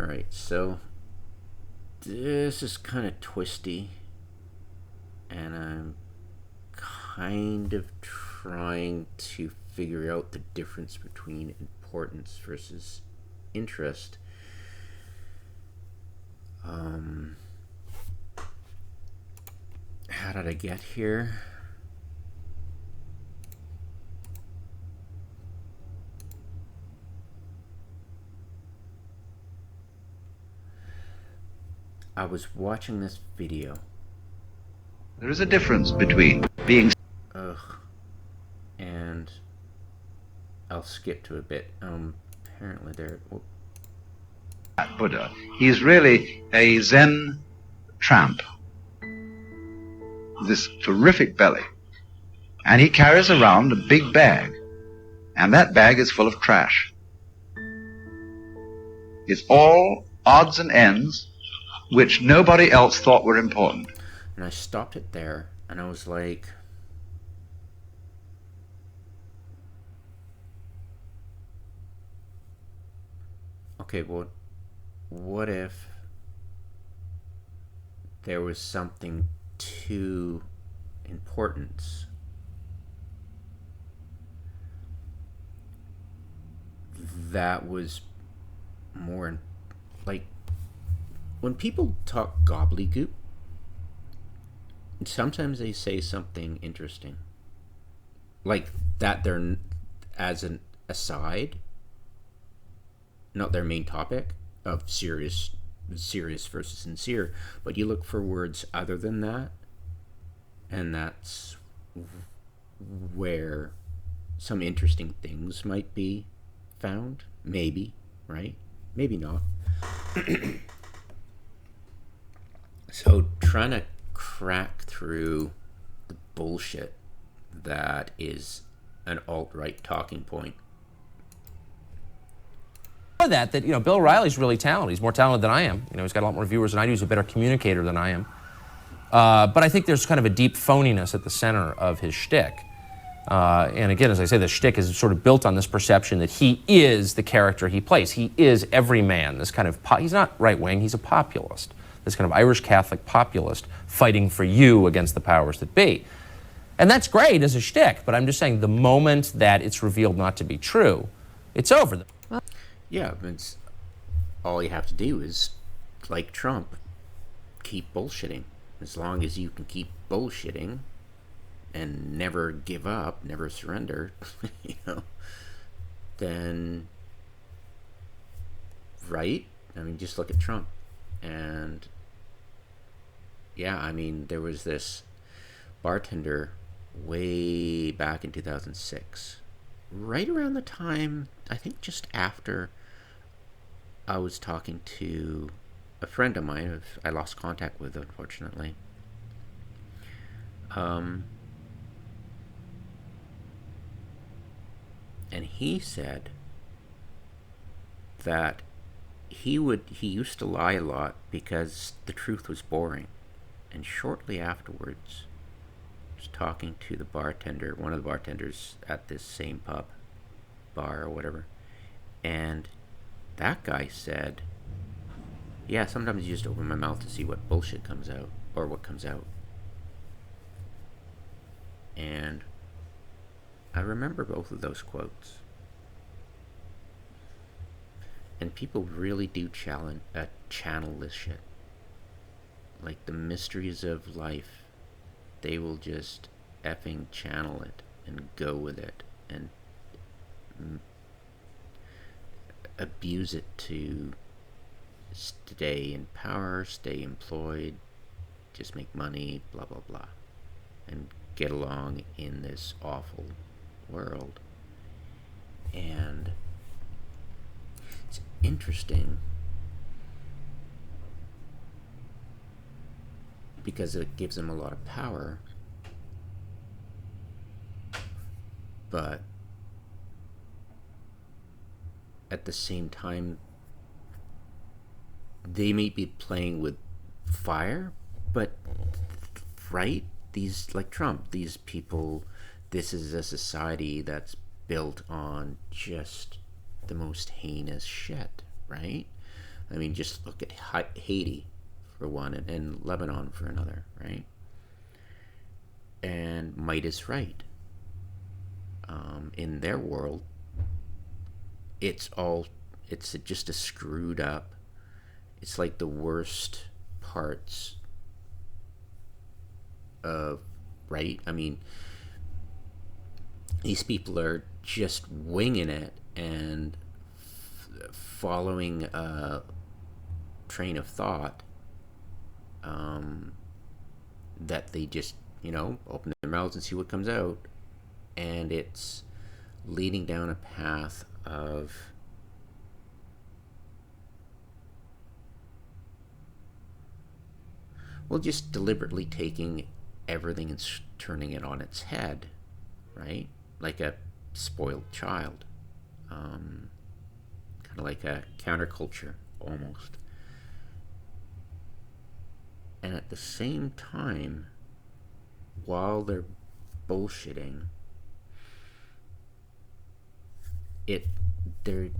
Alright, so this is kind of twisty, and I'm kind of trying to figure out the difference between importance versus interest. How did I get here? I was watching this video. There is a difference between being... And I'll skip to a bit. Apparently there... Buddha. He's really a Zen tramp. This terrific belly. And he carries around a big bag. And that bag is full of trash. It's all odds and ends which nobody else thought were important. And I stopped it there, and I was like, okay, well, what if there was something to importance that was more like, when people talk gobbledygook, sometimes they say something interesting, like that they're as an aside, not their main topic of serious versus sincere, but you look for words other than that, and that's where some interesting things might be found. Maybe, right? Maybe not. So trying to crack through the bullshit that is an alt-right talking point. That you know, Bill O'Reilly's really talented. He's more talented than I am. You know, he's got a lot more viewers than I do. He's a better communicator than I am. But I think there's kind of a deep phoniness at the center of his shtick. And again, as I say, the shtick is sort of built on this perception that he is the character he plays. He is every man. This kind of he's not right-wing. He's a populist. This kind of Irish Catholic populist fighting for you against the powers that be. And that's great as a shtick, but I'm just saying the moment that it's revealed not to be true, it's over. Yeah, it's, all you have to do is, like Trump, keep bullshitting. As long as you can keep bullshitting and never give up, never surrender, you know, then, right? I mean, just look at Trump. And yeah, I mean, there was this bartender way back in 2006, right around the time, I think just after I was talking to a friend of mine who I lost contact with, unfortunately. And he said that he used to lie a lot because the truth was boring. And shortly afterwards, I was talking to the bartender, one of the bartenders at this same pub, bar or whatever, and that guy said, yeah, sometimes you just open my mouth to see what bullshit comes out, or what comes out. And I remember both of those quotes. And people really do channel this shit. Like the mysteries of life, they will just effing channel it and go with it and abuse it to stay in power, stay employed, just make money, blah blah blah, and get along in this awful world. And it's interesting because it gives them a lot of power, but at the same time they may be playing with fire, but right, these, like Trump, these people, this is a society that's built on just the most heinous shit, right? I mean, just look at Haiti for one, and Lebanon for another, right? And might is right. In their world, it's just a screwed up. It's like the worst parts of, right? I mean, these people are just winging it and following a train of thought that they just, open their mouths and see what comes out. And it's leading down a path of just deliberately taking everything and turning it on its head, right? Like a spoiled child, kind of like a counterculture almost. And at the same time, while they're bullshitting, they're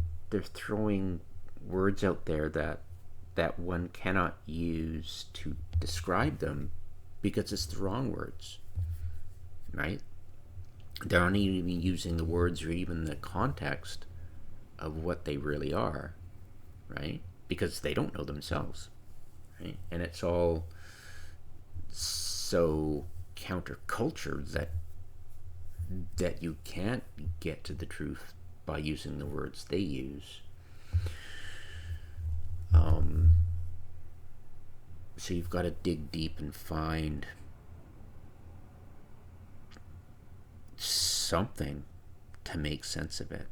throwing words out there that one cannot use to describe them because it's the wrong words, right? They're not even using the words or even the context of what they really are, right? Because they don't know themselves, right? And it's all so counterculture that you can't get to the truth by using the words they use. So you've got to dig deep and find something to make sense of it.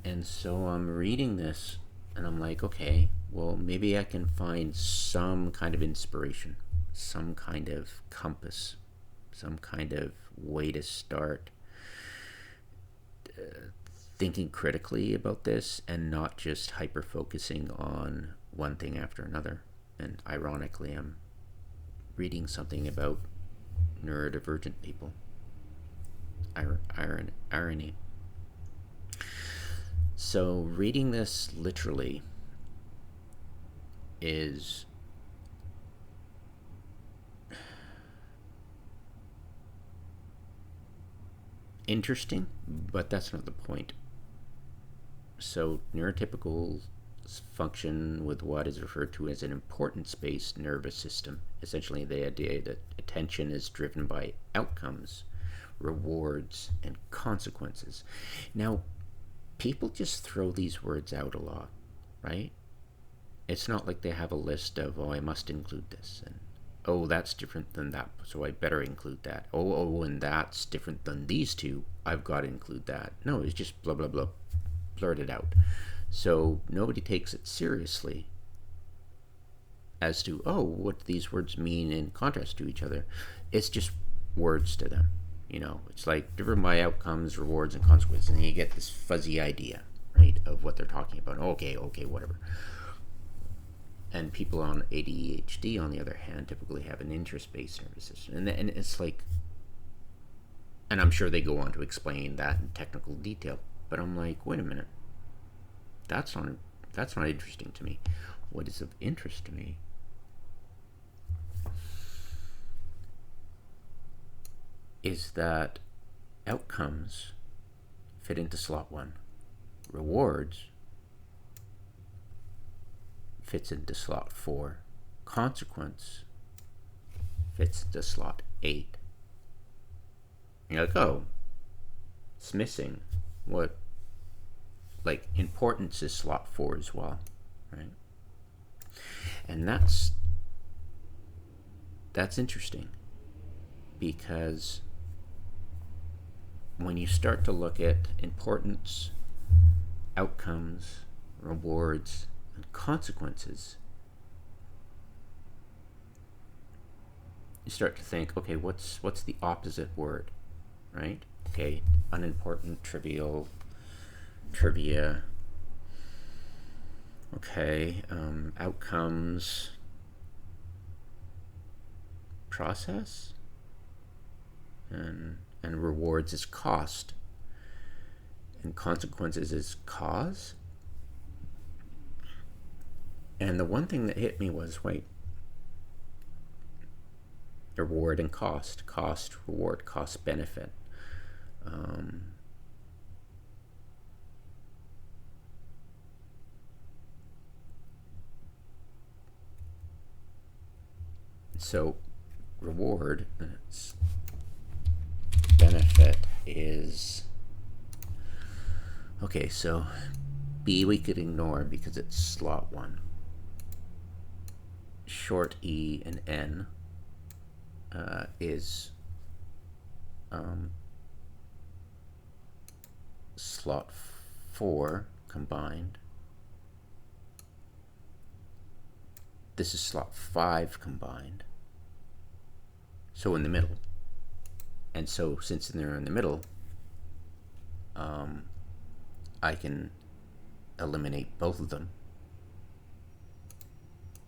And so I'm reading this and I'm like, okay, well, maybe I can find some kind of inspiration, some kind of compass, some kind of way to start thinking critically about this and not just hyper focusing on one thing after another. And ironically, I'm reading something about neurodivergent people. Irony. So reading this literally is interesting, but that's not the point. So neurotypicals function with what is referred to as an importance-based nervous system. Essentially, the idea that attention is driven by outcomes, rewards, and consequences. Now, people just throw these words out a lot, right? It's not like they have a list of, I must include this, and that's different than that, so I better include that. And that's different than these two, I've got to include that. No, it's just blah, blah, blah, blurted out. So nobody takes it seriously as to, what do these words mean in contrast to each other. It's just words to them. It's like driven by outcomes, rewards, and consequences, and you get this fuzzy idea, right, of what they're talking about. Okay, whatever. And people on ADHD, on the other hand, typically have an interest-based nervous system, and it's like, and I'm sure they go on to explain that in technical detail. But I'm like, wait a minute, that's not interesting to me. What is of interest to me is that outcomes fit into slot 1, rewards fits into slot 4, consequence fits into slot 8. You're like, it's missing. What? Like, importance is slot 4 as well, right? And that's interesting, because when you start to look at importance, outcomes, rewards, and consequences, you start to think, okay, what's the opposite word, right? Okay, unimportant, trivial, trivia. Okay, outcomes, process, and rewards is cost, and consequences is cause. And the one thing that hit me was, wait, reward and cost, reward, cost, benefit. So reward, benefit is, okay, so B we could ignore because it's slot 1. Short E and N is slot 4 combined. This is slot 5 combined. So in the middle. And so since they're in the middle, I can eliminate both of them.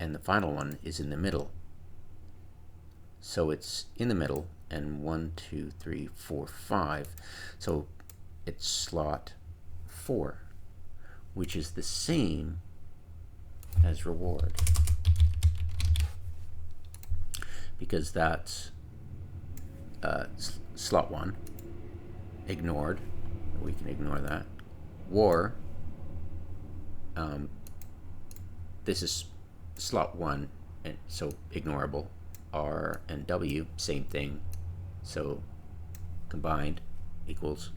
And the final one is in the middle. So it's in the middle, and 1, 2, 3, 4, 5. So it's slot 4, which is the same as reward. Because that's slot 1, ignored. We can ignore that. War, this is slot 1, and so ignorable. R and W, same thing. So combined equals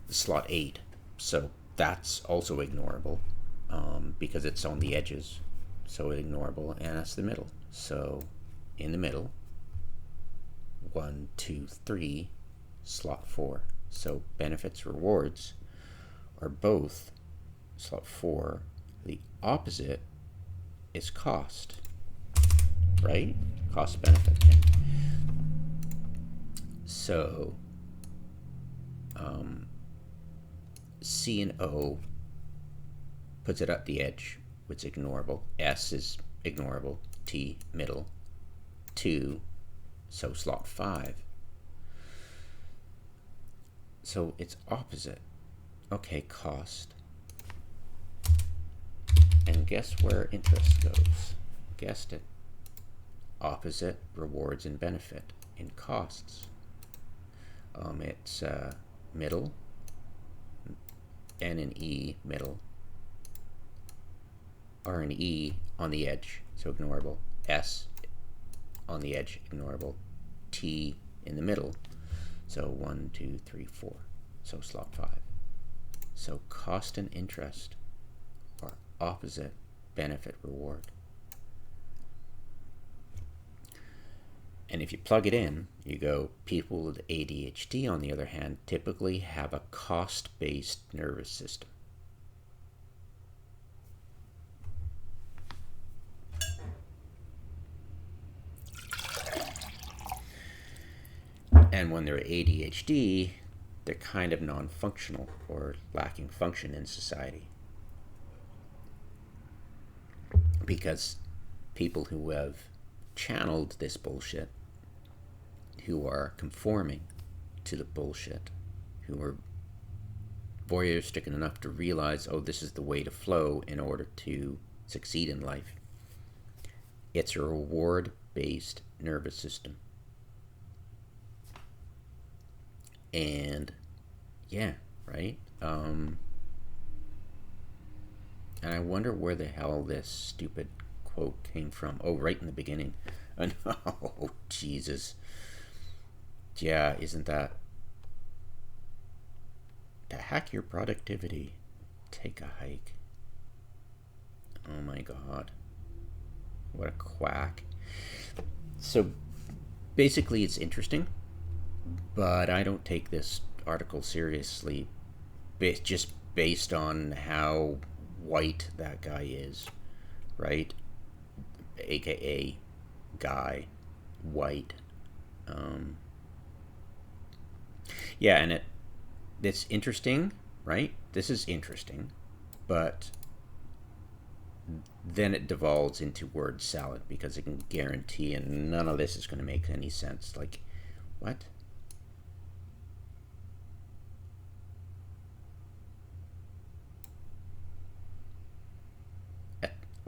slot 8. So that's also ignorable because it's on the edges. So ignorable, and that's the middle. So in the middle, 1, 2, 3, slot 4. So benefits, rewards are both slot 4. The opposite is cost, right? Cost benefit. So C and O puts it at the edge, which is ignorable. S is ignorable. T, middle. 2, so slot 5. So it's opposite. Okay, cost. And guess where interest goes? Guessed it. Opposite, rewards and benefit in costs. It's middle, N and E, middle. R and E on the edge, so ignorable. S on the edge, ignorable. T in the middle, so 1, 2, 3, 4, so slot 5. So cost and interest are opposite, benefit, reward. And if you plug it in, you go, people with ADHD, on the other hand, typically have a cost-based nervous system. And when they're ADHD, they're kind of non-functional or lacking function in society. Because people who have channeled this bullshit, who are conforming to the bullshit, who are voyeuristic enough to realize, oh, this is the way to flow in order to succeed in life. It's a reward-based nervous system. And yeah, right? And I wonder where the hell this stupid quote came from. Oh, right in the beginning. Oh, Jesus. Yeah, isn't that... To hack your productivity, take a hike. Oh my God. What a quack. So basically it's interesting, but I don't take this article seriously just based on how white that guy is, right? AKA guy, white. Yeah, and it's interesting, right? This is interesting, but then it devolves into word salad because it can guarantee, and none of this is going to make any sense. Like, what?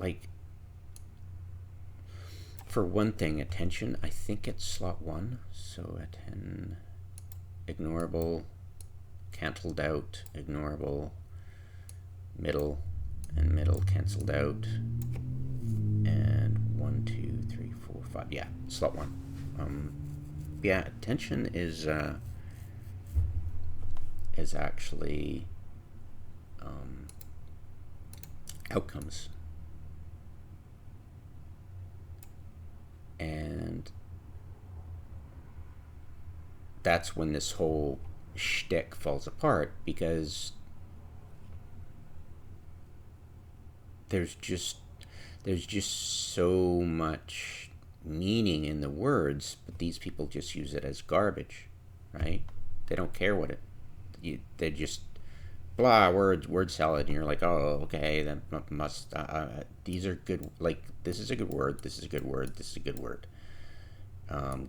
like, for one thing, attention, I think it's slot 1. So ignorable, cancelled out, ignorable, middle, and middle cancelled out, and 1, 2, 3, 4, 5. Yeah, slot 1. Yeah, attention is actually outcomes. And that's when this whole shtick falls apart, because there's just so much meaning in the words, but these people just use it as garbage, right? They don't care what they just blah, word salad, and you're like, oh, okay, that must these are good, like, this is a good word, this is a good word, this is a good word,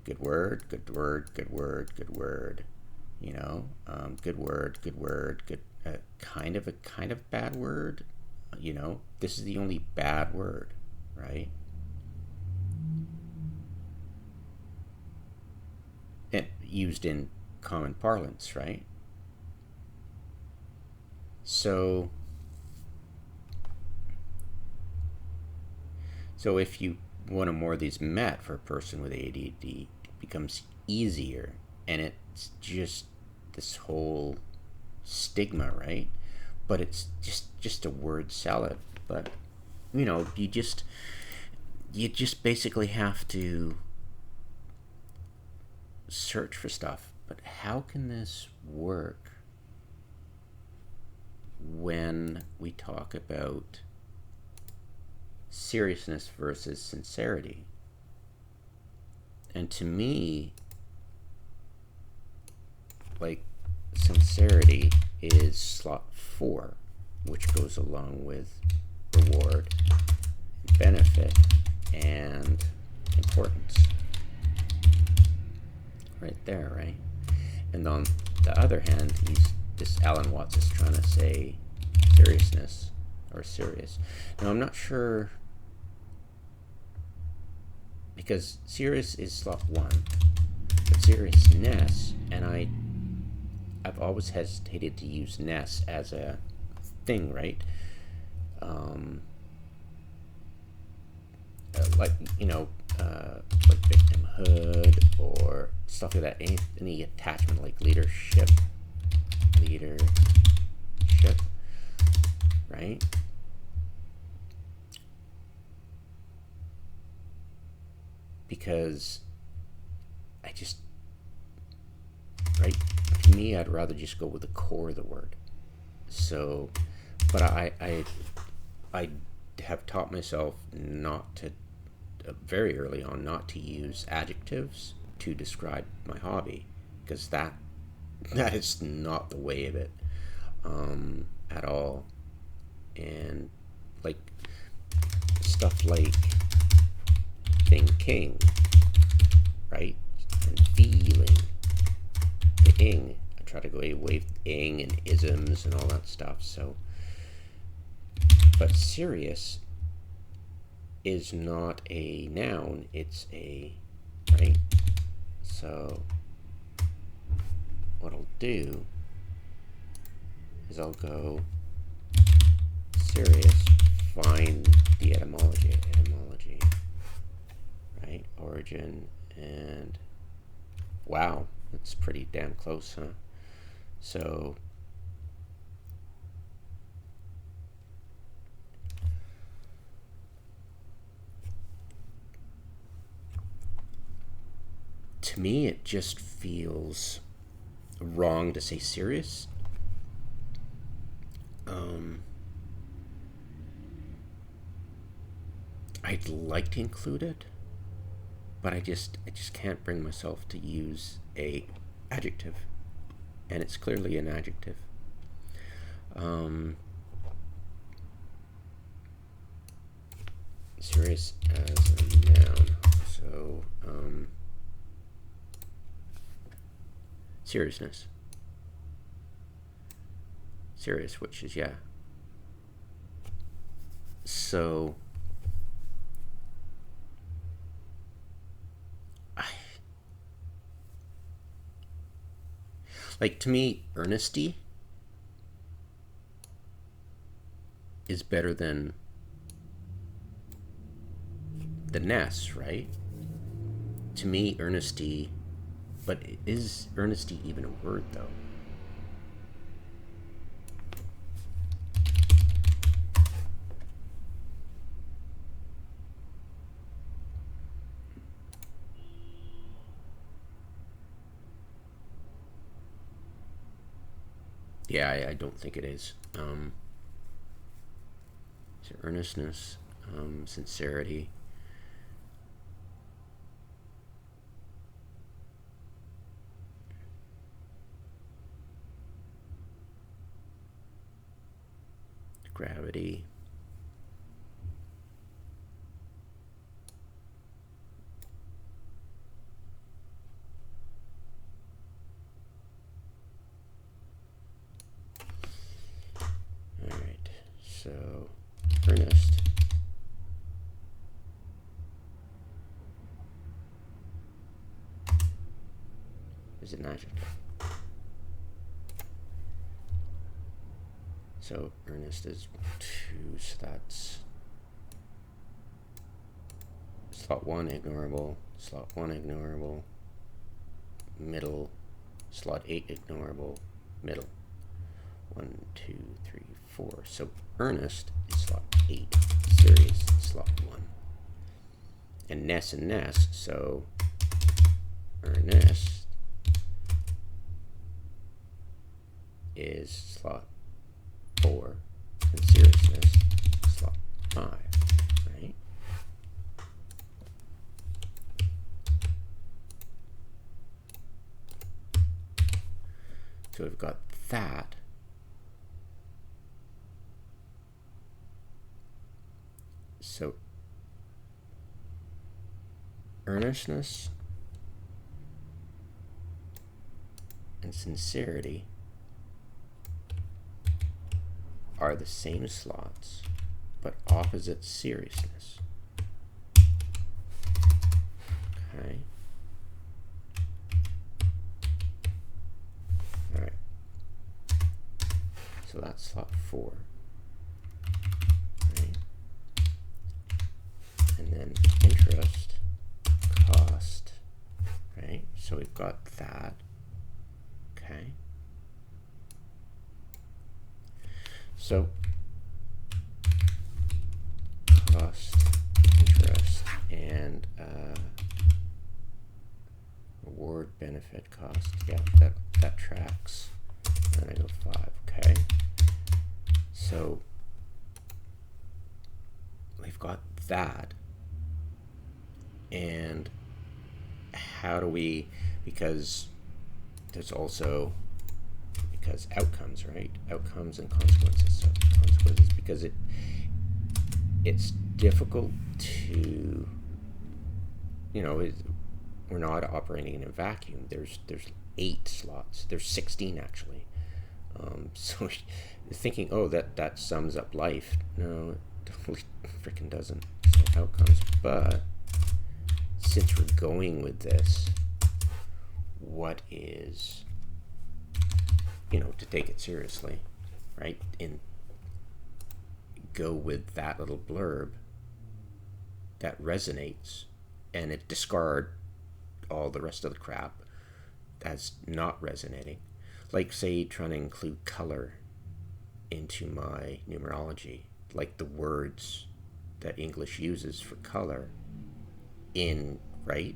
good word, good word, good word, good word, you know, good word, good kind of bad word, you know, this is the only bad word, right? And used in common parlance, right? So if you one or more of these met for a person with ADD, it becomes easier, and it's just this whole stigma, right? But it's just a word salad. But you know, you just basically have to search for stuff. But how can this work when we talk about seriousness versus sincerity? And to me, like, sincerity is slot 4, which goes along with reward, benefit, and importance. Right there, right? And on the other hand, this Alan Watts is trying to say seriousness or serious. Now, I'm not sure, because serious is slot 1, but seriousness, and I've always hesitated to use ness as a thing, right? Like, you know, like victimhood or stuff like that. Any attachment, like leadership, right? Because right, to me, I'd rather just go with the core of the word. So, but I have taught myself not to, very early on, not to use adjectives to describe my hobby, because that is not the way of it at all. And like stuff like thinking, right, and feeling, the ing. I try to go away with ing and isms and all that stuff. So, but serious is not a noun, it's a, right? So what I'll do is I'll go serious, find the etymology, right? Origin, and wow, that's pretty damn close, huh? So to me, it just feels wrong to say serious. I'd like to include it, but I just can't bring myself to use a adjective, and it's clearly an adjective. Serious as a noun. So seriousness. Serious, which is, yeah. So Like, to me, earnesty is better than the ness, right? To me, earnesty, but is earnesty even a word, though? Yeah, I don't think it is. So earnestness, sincerity. Gravity. All right, so earnest. Is an adjective. So earnest is 2, so that's slot 1 ignorable, slot 1 ignorable, middle, slot 8 ignorable, middle. 1, 2, 3, 4. So earnest is slot 8, serious slot 1. And ness, so earnest is slot 4, and seriousness slot 5, right? So we've got that. So earnestness and sincerity are the same slots, but opposite seriousness. Okay. All right. So that's slot 4. Right. And then interest, cost, right? So we've got that. Okay. So cost, interest, and reward, benefit, cost. Yeah, that tracks. And then I go 5. Okay. So we've got that. And how do we, because there's also, because outcomes, right? Outcomes and consequences. So consequences, because it's difficult to, we're not operating in a vacuum. There's 8 slots. There's 16 actually. So thinking, oh, that sums up life. No, it totally freaking doesn't. So outcomes, but since we're going with this, what is, to take it seriously, right? And go with that little blurb that resonates, and it discard all the rest of the crap that's not resonating. Like, say, trying to include color into my numerology, like the words that English uses for color in, right?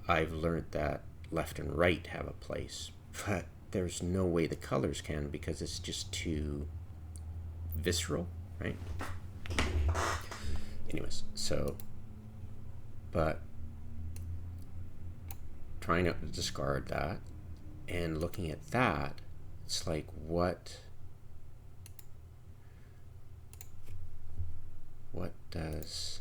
I've learned that left and right have a place, but there's no way the colors can, because it's just too visceral, right? Anyways, so, but trying to discard that and looking at that, it's like, what does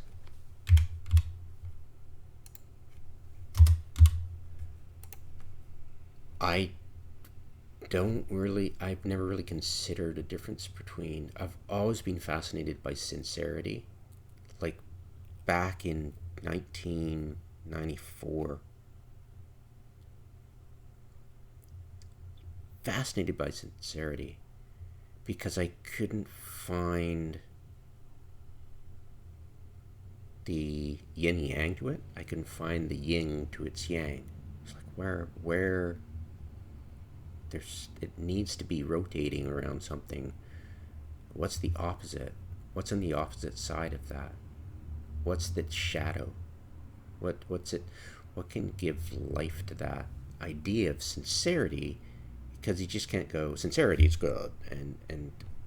I've never really considered a difference between, I've always been fascinated by sincerity. Like, back in 1994, fascinated by sincerity because I couldn't find the yin yang to it. I couldn't find the yin to its yang. It's like where it needs to be rotating around something. What's the opposite? What's on the opposite side of that? What's the shadow? What's it? What can give life to that idea of sincerity? Because you just can't go sincerity is good,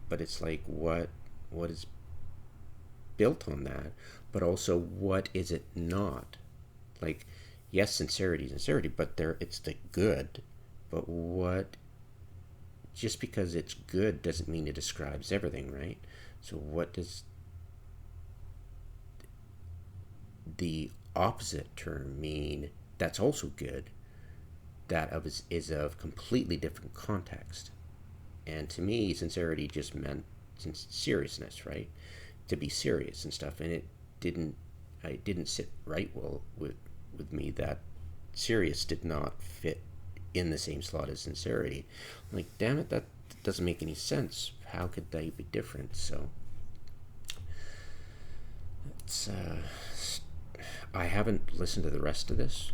but it's like what is built on that, but also what is it not? Like, yes, sincerity, but it's the good, but what? Just because it's good doesn't mean it describes everything, right? So what does the opposite term mean that's also good, that is of completely different context? And to me, sincerity just meant seriousness, right? To be serious and stuff, and it didn't sit right well with me that serious did not fit in the same slot as sincerity. I'm like, damn it, that doesn't make any sense. How could they be different? So it's I haven't listened to the rest of this,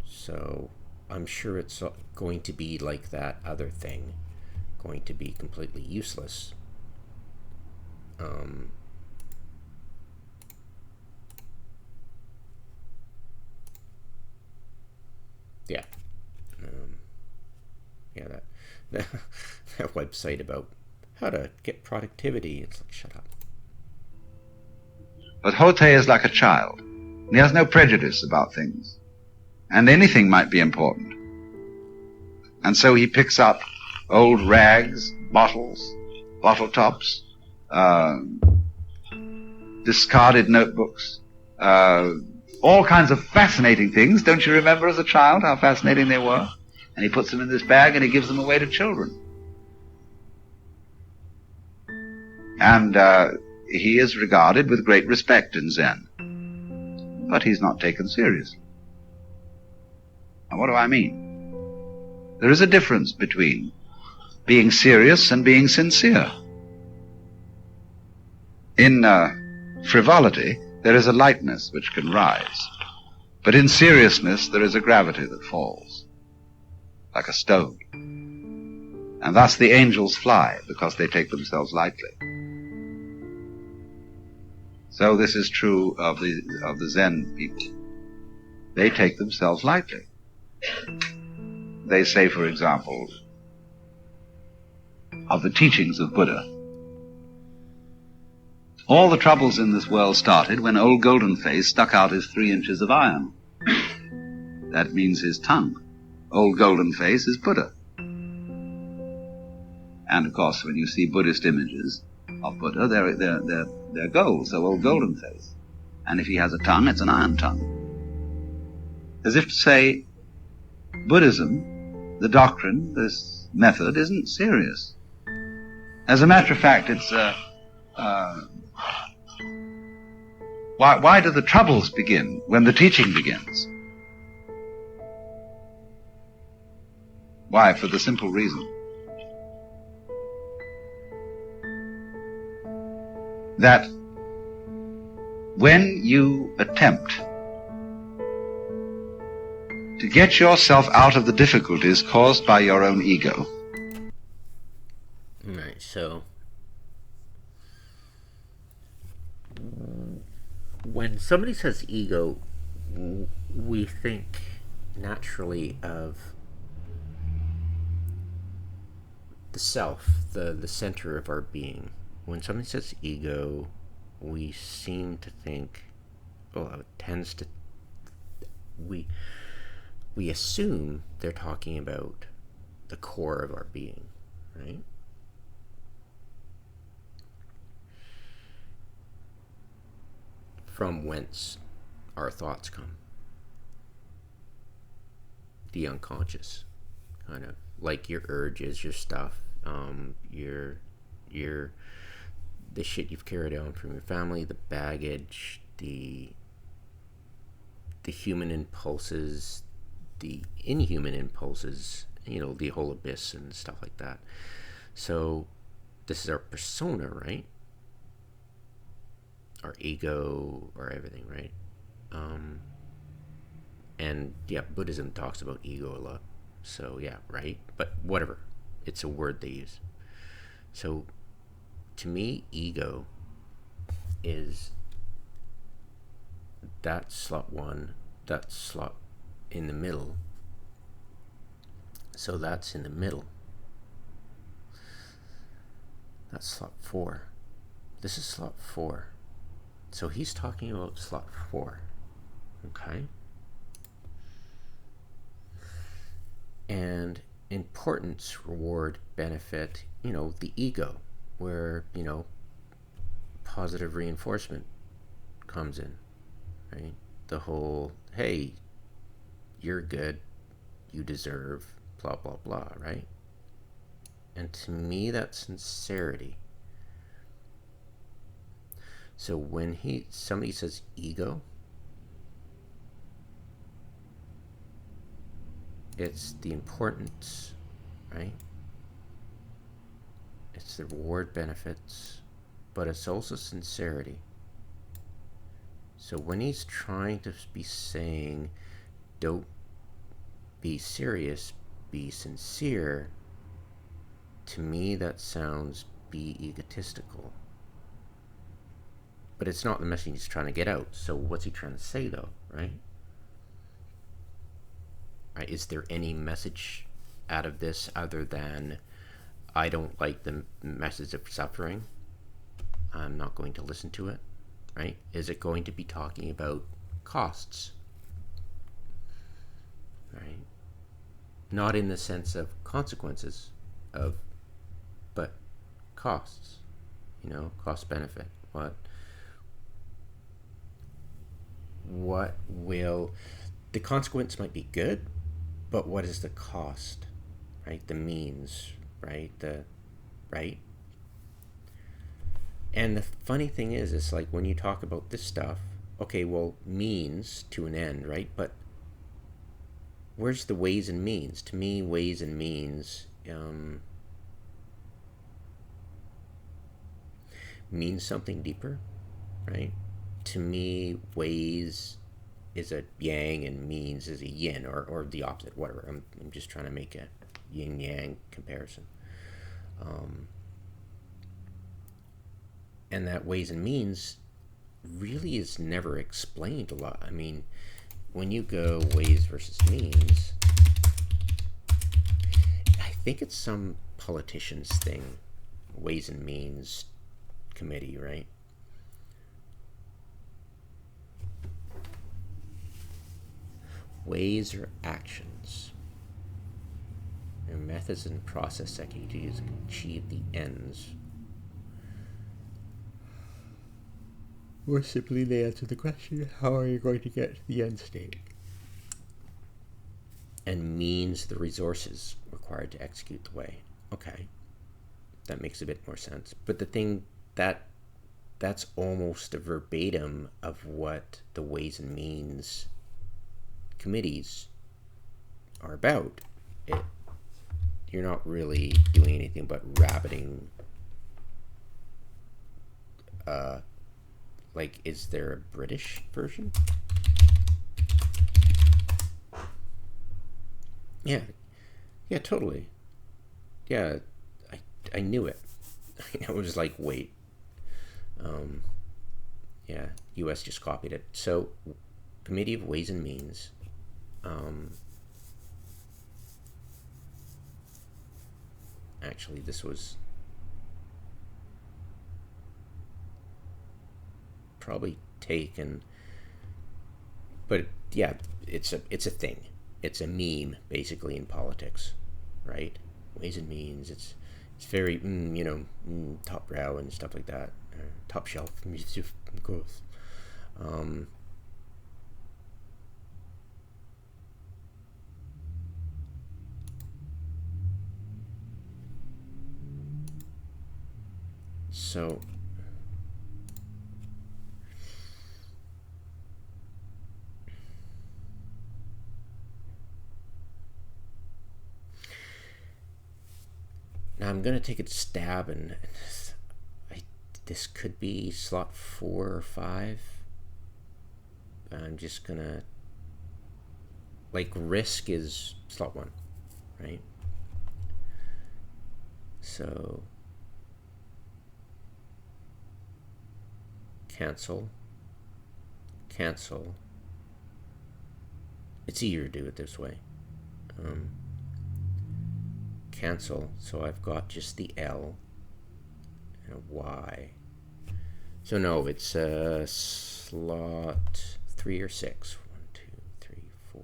so I'm sure it's going to be like that other thing, going to be completely useless. Yeah. Yeah, that website about how to get productivity, it's like, shut up. But Jose is like a child. He has no prejudice about things. And anything might be important. And so he picks up old rags, bottles, bottle tops, discarded notebooks, all kinds of fascinating things. Don't you remember as a child how fascinating they were? And he puts them in this bag and he gives them away to children. And he is regarded with great respect in Zen. But he's not taken seriously. Now, what do I mean? There is a difference between being serious and being sincere. In frivolity, there is a lightness which can rise. But in seriousness, there is a gravity that falls, like a stone. And thus the angels fly, because they take themselves lightly. So this is true of the Zen people. They take themselves lightly. They say, for example, of the teachings of Buddha, all the troubles in this world started when old Golden Face stuck out his 3 inches of iron. That means his tongue. Old Golden Face is Buddha. And of course, when you see Buddhist images of Buddha, they're gold, so old Golden Face. And if he has a tongue, it's an iron tongue. As if to say, Buddhism, the doctrine, this method, isn't serious. As a matter of fact, it's why do the troubles begin when the teaching begins? Why? For the simple reason that when you attempt to get yourself out of the difficulties caused by your own ego. Alright, so when somebody says ego, we think naturally of the self, the center of our being. When somebody says ego, we seem to think, it tends to, we assume they're talking about the core of our being, right? From whence our thoughts come. The unconscious, kind of like your urges, your stuff, your the shit you've carried on from your family, the baggage, the human impulses, the inhuman impulses, the whole abyss and stuff like that. So this is our persona, right? Our ego, or everything, right? And yeah, Buddhism talks about ego a lot. So yeah, right? But whatever. It's a word they use. So to me, ego is that slot 1, that slot in the middle. So that's in the middle. That's slot 4. This is slot 4. So he's talking about slot 4. Okay? And importance, reward, benefit, the ego, where, positive reinforcement comes in, right? The whole, hey, you're good, you deserve, blah, blah, blah, right? And to me, that's sincerity. So when somebody says ego, it's the importance, right? It's the reward, benefits, but it's also sincerity. So when he's trying to be saying, don't be serious, be sincere, to me that sounds be egotistical. But it's not the message he's trying to get out. So what's he trying to say, though, right? Right? Is there any message out of this other than, I don't like the message of suffering, I'm not going to listen to it, right? Is it going to be talking about costs, right? Not in the sense of consequences but costs, cost benefit. What will, the consequence might be good, but what is the cost, right? The means, right? Right? And the funny thing is, it's like when you talk about this stuff, okay, well, means to an end, right? But where's the ways and means? To me, ways and means means something deeper, right? To me, ways is a yang and means is a yin, or the opposite, whatever. I'm just trying to make a yin-yang comparison. And that ways and means really is never explained a lot. I mean, when you go ways versus means, I think it's some politician's thing, ways and means committee, right? Ways are actions. They're methods and process that you use to achieve the ends. Or simply they answer the question, how are you going to get to the end state? And means the resources required to execute the way. Okay, that makes a bit more sense. But the thing that's almost a verbatim of what the ways and means committees are about. You're not really doing anything but rabbiting. Like, is there a British version? Yeah, totally. Yeah, I knew it. I was like, wait. Yeah, U.S. just copied it. So, Committee of Ways and Means. Actually, this was probably taken, but yeah, it's a thing. It's a meme basically in politics, right? Ways and Means. It's very top brow and stuff like that, top shelf, of course. So I'm gonna take a stab, and this could be slot 4 or 5. I'm just gonna, like, risk is slot 1, right? So cancel, cancel. It's easier to do it this way. Cancel, so I've got just the L and a Y. So no, it's slot 3 or 6. 1, 2, 3, 4,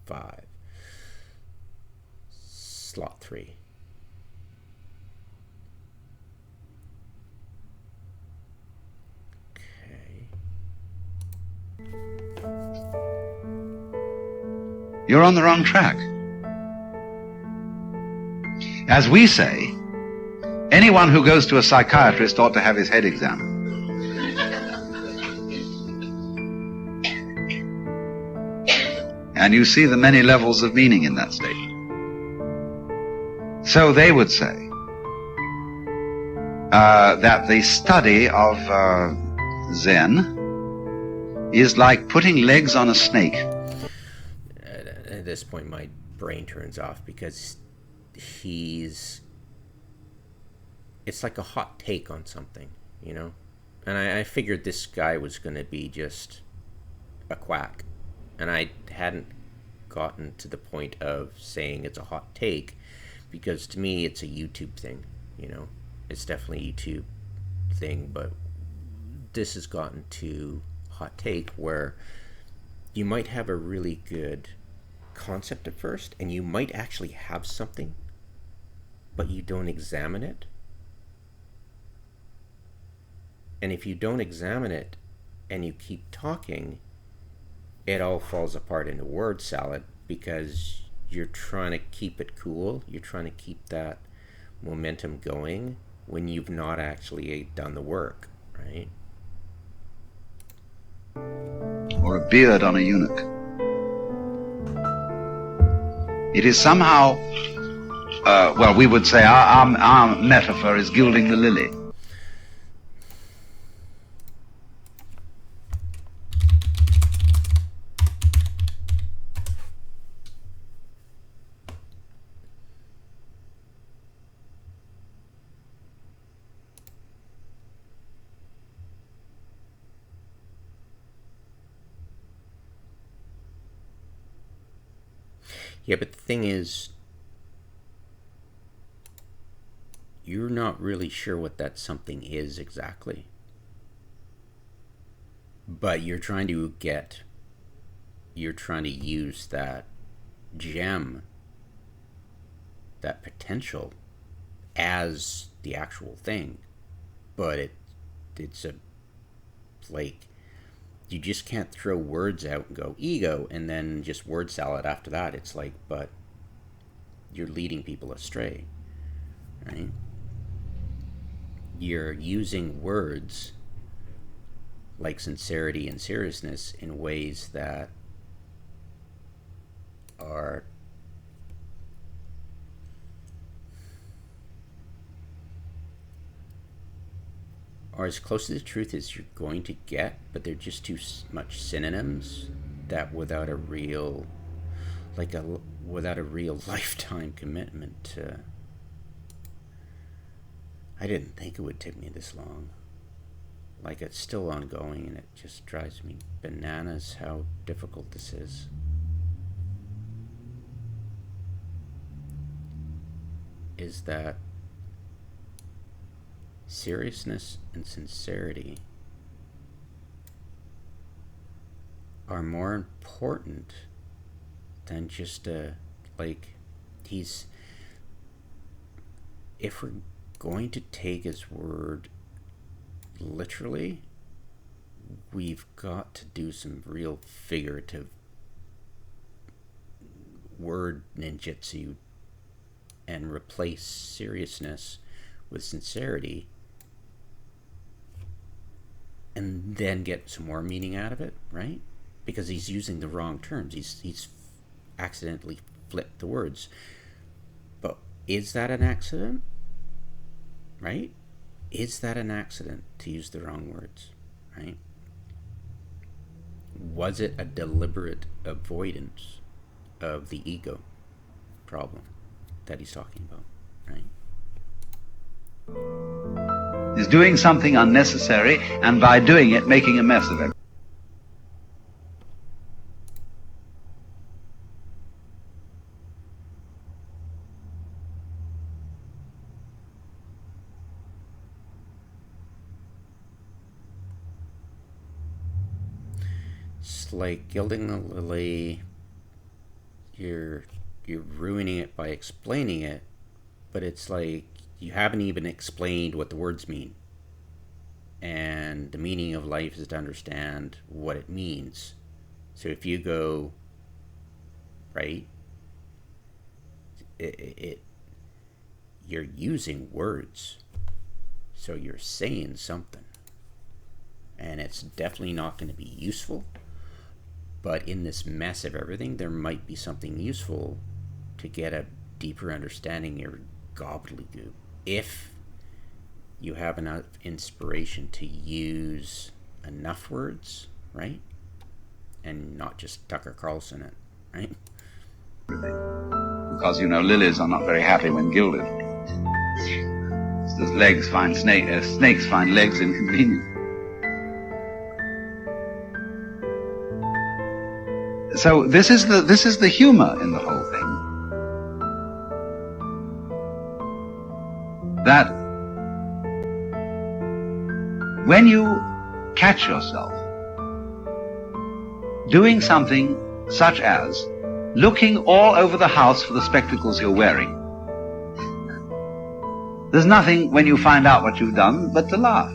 5. Slot 3. Okay. You're on the wrong track. As we say, anyone who goes to a psychiatrist ought to have his head examined. And you see the many levels of meaning in that statement. So they would say that the study of Zen is like putting legs on a snake. At this point, my brain turns off, because it's like a hot take on something, you know? And I figured this guy was going to be just a quack. And I hadn't gotten to the point of saying it's a hot take, because to me it's a YouTube thing, you know? It's definitely a YouTube thing, but this has gotten to hot take, where you might have a really good concept at first, and you might actually have something, but you don't examine it. And if you don't examine it and you keep talking, it all falls apart into word salad, because you're trying to keep it cool. You're trying to keep that momentum going when you've not actually done the work, right? Or a beard on a eunuch. It is somehow, well, we would say our metaphor is gilding the lily. Yeah, but the thing is, you're not really sure what that something is exactly. But you're trying to use that gem, that potential, as the actual thing. But it's like, you just can't throw words out and go ego and then just word salad after that. It's like, but you're leading people astray, right? You're using words like sincerity and seriousness in ways that are as close to the truth as you're going to get, but they're just too much synonyms that without a real lifetime commitment to, I didn't think it would take me this long. Like, it's still ongoing, and it just drives me bananas how difficult this is. Is that seriousness and sincerity are more important than just if we're going to take his word literally, we've got to do some real figurative word ninjutsu and replace seriousness with sincerity, and then get some more meaning out of it, right? Because he's using the wrong terms. He's accidentally flipped the words. But is that an accident? right? Is that an accident, to use the wrong words, right? Was it a deliberate avoidance of the ego problem that he's talking about, right? Is doing something unnecessary, and by doing it, making a mess of it. It's like gilding the lily. You're ruining it by explaining it, but it's like you haven't even explained what the words mean. And the meaning of life is to understand what it means. So if you go, right, you're using words, so you're saying something, and it's definitely not going to be useful. But in this mess of everything, there might be something useful to get a deeper understanding of your gobbledygook, if you have enough inspiration to use enough words, right? And not just Tucker Carlson it, right? Because, you know, lilies are not very happy when gilded. Legs find snakes find legs inconvenient. So this is the humor in the whole thing. That when you catch yourself doing something such as looking all over the house for the spectacles you're wearing, there's nothing when you find out what you've done but to laugh.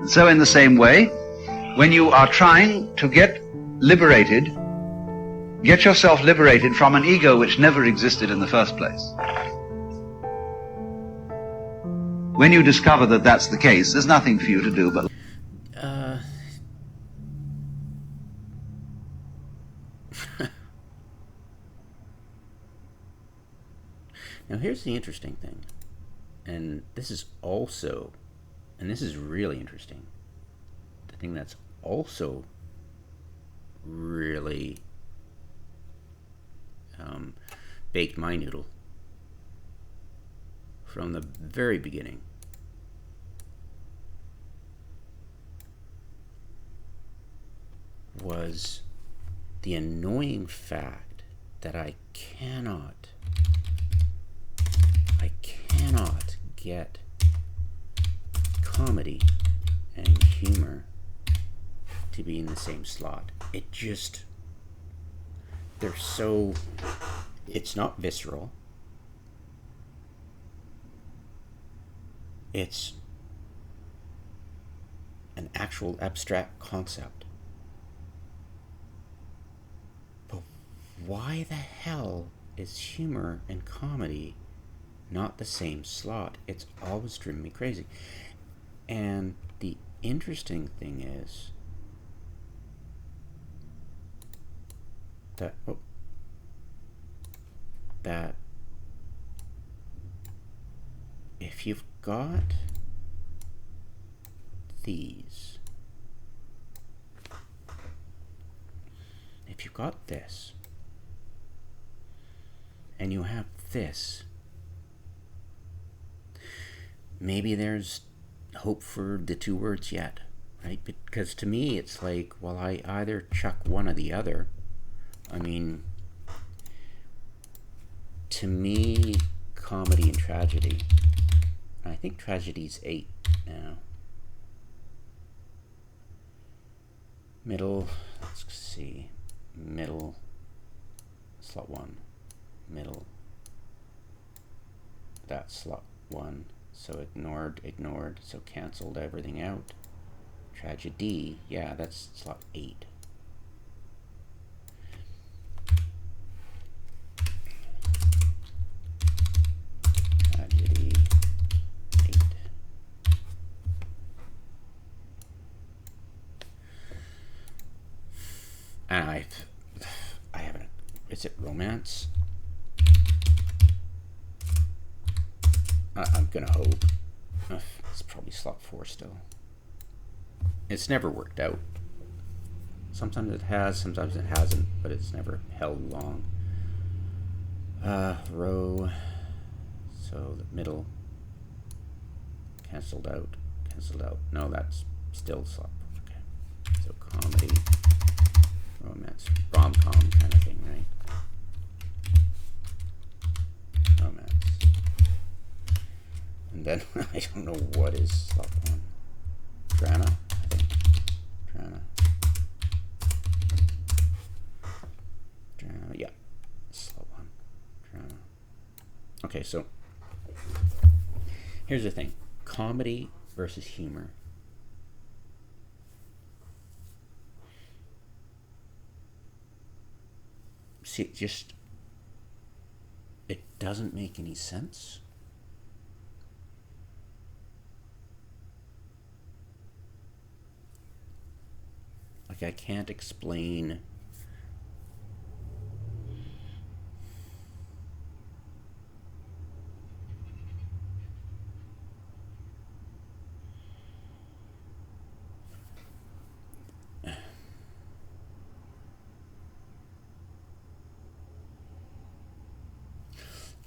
And so in the same way, when you are trying to get yourself liberated from an ego which never existed in the first place, when you discover that that's the case, there's nothing for you to do but... Now here's the interesting thing, and this is really interesting. The thing that's also really baked my noodle from the very beginning was the annoying fact that I cannot get comedy and humor to be in the same slot. It's not visceral. It's an actual abstract concept. But why the hell is humor and comedy not the same slot? It's always driven me crazy. And the interesting thing is that if you've got these, if you've got this, and you have this, maybe there's hope for the two words yet, right? Because to me, it's like, well, I either chuck one or the other. I mean, to me, comedy and tragedy, I think tragedy's 8 now. Middle, let's see, middle, slot 1, middle, that's slot 1. So ignored, so canceled everything out. Tragedy, yeah, that's slot 8. Tragedy, 8. And I haven't, is it romance? I'm gonna hope. It's probably slot 4 still. It's never worked out. Sometimes it has, sometimes it hasn't, but it's never held long. Row. So the middle. Cancelled out. Cancelled out. No, that's still slot 4. Okay. So comedy, romance, rom-com kind of thing, right? Romance. And then I don't know what is slot 1. Drama, I think. Drama. Drama, yeah. Slot 1. Drama. Okay, so here's the thing. Comedy versus humor. See, it doesn't make any sense. Like, I can't explain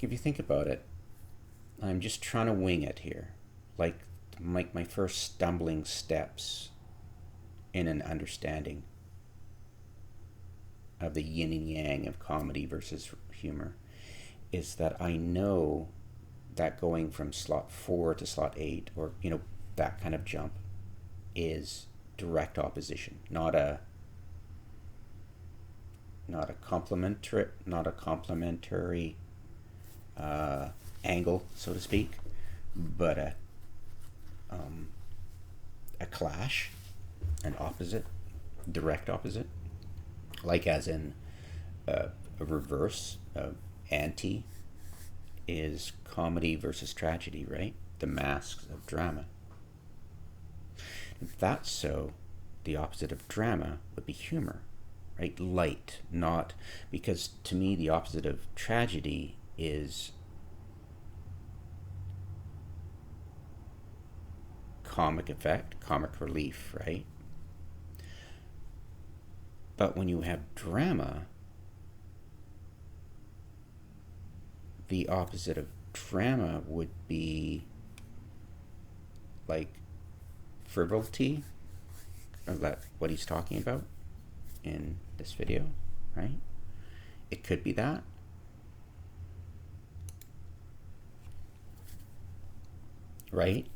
if you think about it, I'm just trying to wing it here. Like my first stumbling steps in an understanding of the yin and yang of comedy versus humor is that I know that going from slot 4 to slot 8, or that kind of jump, is direct opposition, not a complementary angle, so to speak, but a clash, an opposite, direct opposite, like as in a reverse of anti is comedy versus tragedy, right? The masks of drama. If that's so, the opposite of drama would be humor, right? Light, not, because to me the opposite of tragedy is comic effect, comic relief, right? But when you have drama, the opposite of drama would be like frivolity, or that what he's talking about in this video, right? It could be that. Right?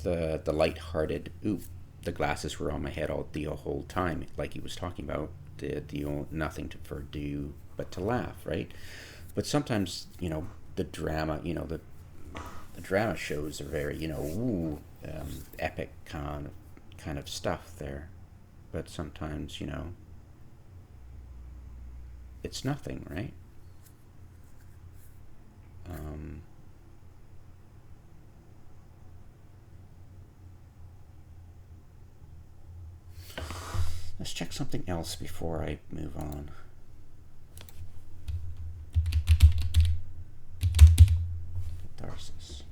The light-hearted, the glasses were on my head all the whole time, like he was talking about, the nothing for do but to laugh, right? But sometimes, the drama, the drama shows are very, epic kind of stuff there. But sometimes, it's nothing, right? Let's check something else before I move on. Catharsis.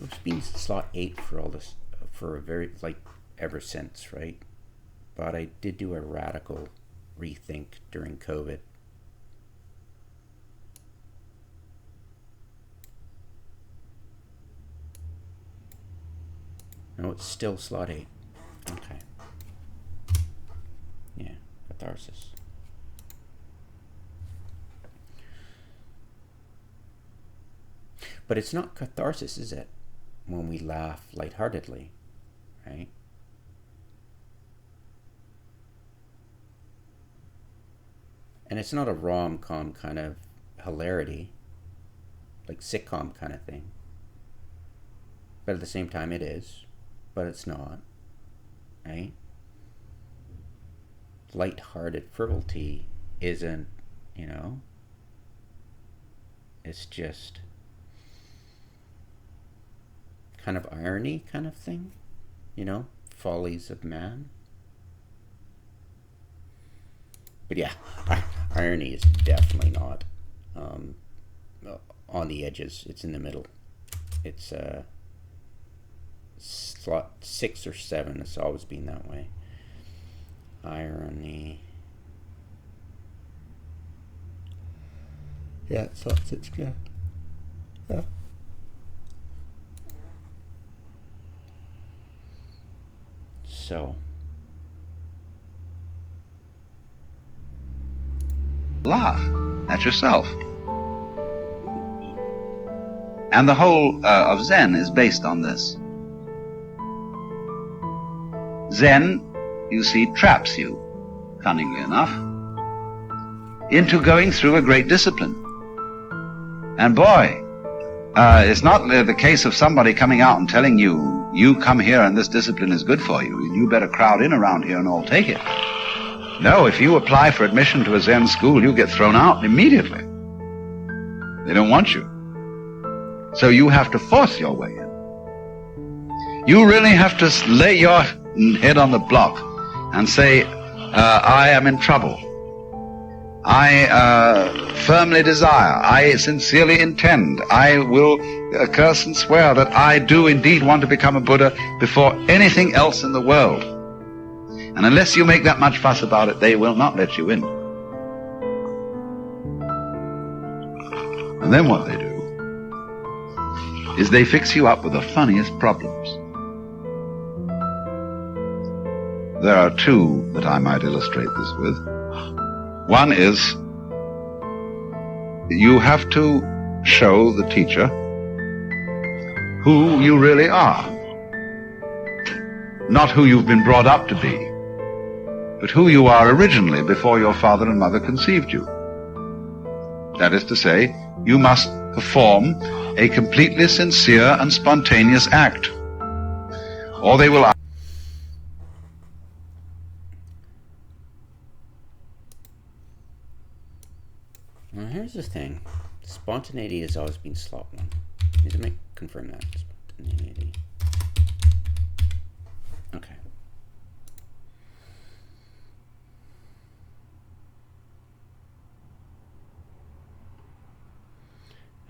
It's been slot 8 for all this, for a very, ever since, right? But I did do a radical rethink during COVID. No, it's still slot 8. Okay. Yeah, catharsis. But it's not catharsis, is it? When we laugh lightheartedly, right? And it's not a rom-com kind of hilarity, like sitcom kind of thing. But at the same time it is, but it's not, right? Light-hearted frivolity isn't, it's just kind of irony kind of thing, follies of man. But yeah, all Irony is definitely not on the edges. It's in the middle. It's slot 6 or 7. It's always been that way. Irony. Yeah, slot 6. Yeah. Yeah. So. Laugh at yourself. And the whole of Zen is based on this. Zen, you see, traps you, cunningly enough, into going through a great discipline. And boy, it's not the case of somebody coming out and telling you, you come here and this discipline is good for you, and you better crowd in around here and all take it. No, if you apply for admission to a Zen school, you get thrown out immediately. They don't want you. So you have to force your way in. You really have to lay your head on the block and say, I am in trouble. I firmly desire, I sincerely intend, I will curse and swear that I do indeed want to become a Buddha before anything else in the world. And unless you make that much fuss about it, they will not let you in. And then what they do is they fix you up with the funniest problems. There are two that I might illustrate this with. One is, you have to show the teacher who you really are. Not who you've been brought up to be, but who you are originally before your father and mother conceived you. That is to say, you must perform a completely sincere and spontaneous act, or they will... Well, here's the thing. Spontaneity has always been slot 1. Need to confirm that. Spontaneity. Okay.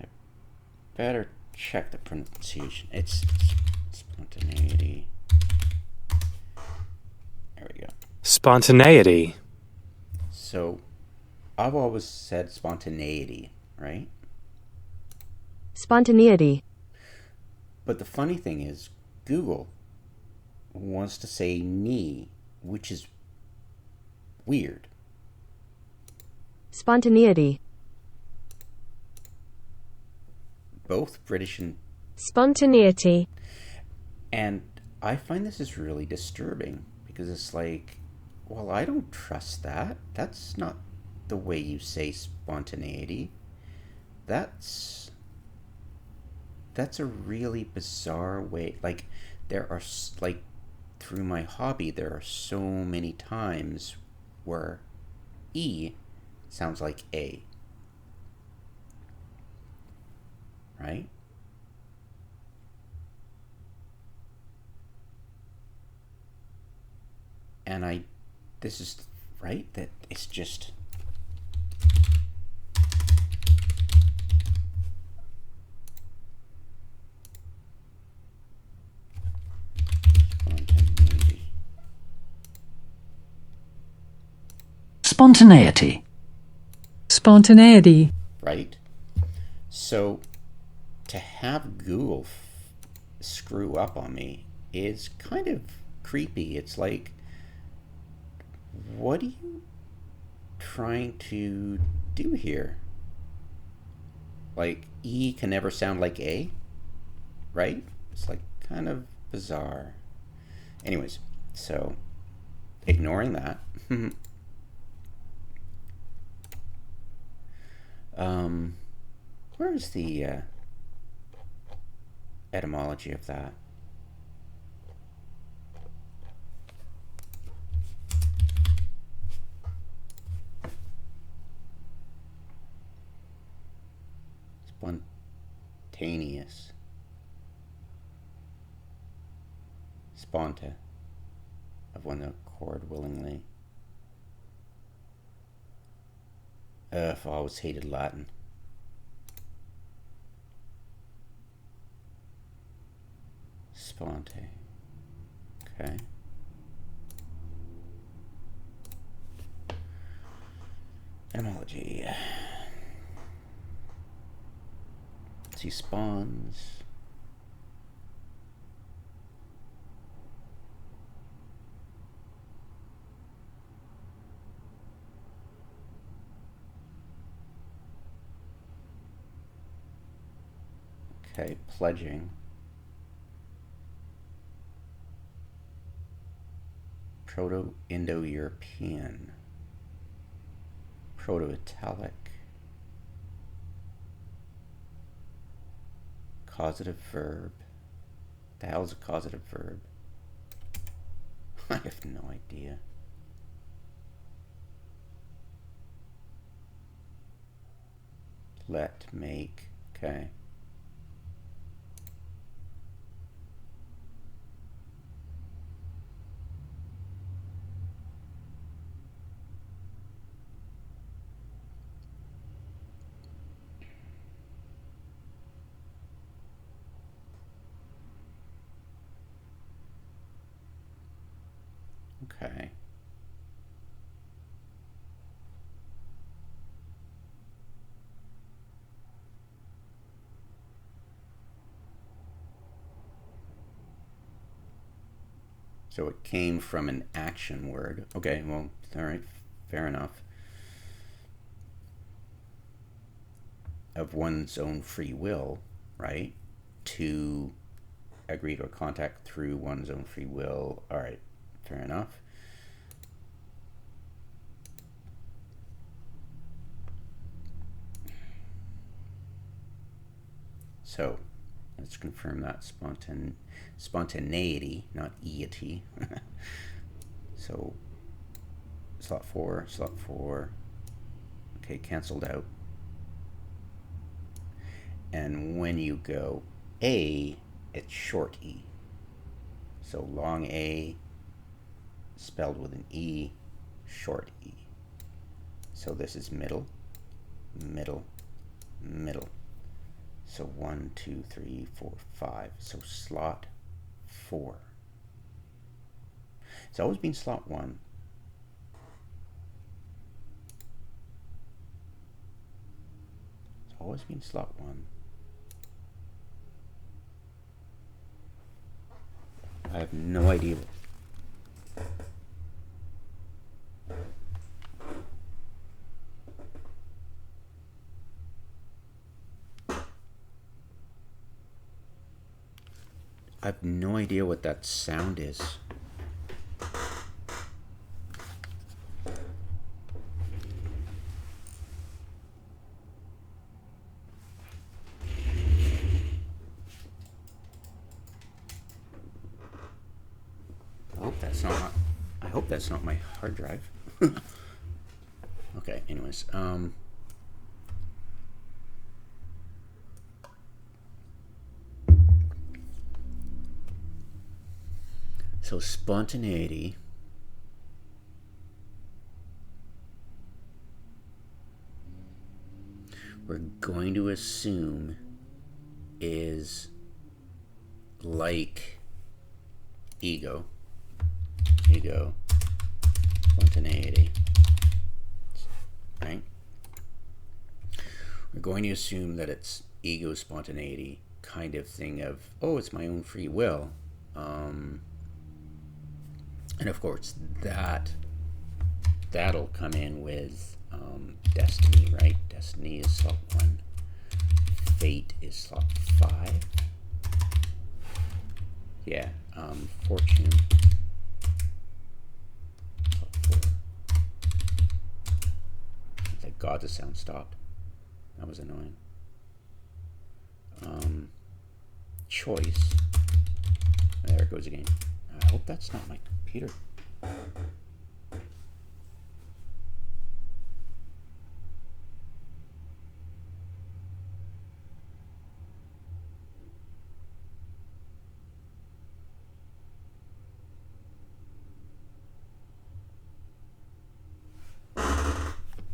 I better check the pronunciation. It's spontaneity. There we go. Spontaneity. So, I've always said spontaneity, right? Spontaneity. But the funny thing is, Google wants to say "ni," which is weird. Spontaneity. Both British and... Spontaneity. And I find this is really disturbing, because it's like, well, I don't trust that. That's not the way you say spontaneity. That's a really bizarre way. Like, there are, like, through my hobby, there are so many times where E sounds like A. Right? And this is, right? That it's just... Spontaneity. Spontaneity. Right? So, to have Google screw up on me is kind of creepy. It's like, what are you trying to do here? Like, E can never sound like A, right? It's like kind of bizarre. Anyways, so ignoring that. Where's the etymology of that? Spontaneous. Sponta. Of one that accord willingly. I've always hated Latin. Sponte. Okay. Etymology. Let's see, spawns. Okay, pledging. Proto-Indo-European. Proto-Italic. Causative verb. The hell is a causative verb? I have no idea. Let, make, okay. Okay. So it came from an action word. Okay, well, all right, fair enough. Of one's own free will, right? To agree to a contact through one's own free will. All right, fair enough. So let's confirm that spontaneity, not eity. So slot 4, slot 4. Okay, canceled out. And when you go A, it's short E. So long A spelled with an E, short E. So this is middle, middle, middle. So 1, 2, 3, 4, 5. So slot 4. It's always been slot 1. It's always been slot 1. I have no idea. I have no idea what that sound is. I hope that's not my hard drive. Okay, anyways, so spontaneity we're going to assume is like ego, spontaneity, right? We're going to assume that it's ego spontaneity kind of thing of, oh, it's my own free will. And of course, that'll come in with destiny, right? Destiny is slot 1. Fate is slot 5. Yeah, fortune. Slot 4. Thank God the sound stopped. That was annoying. Choice. There it goes again. I hope that's not my computer.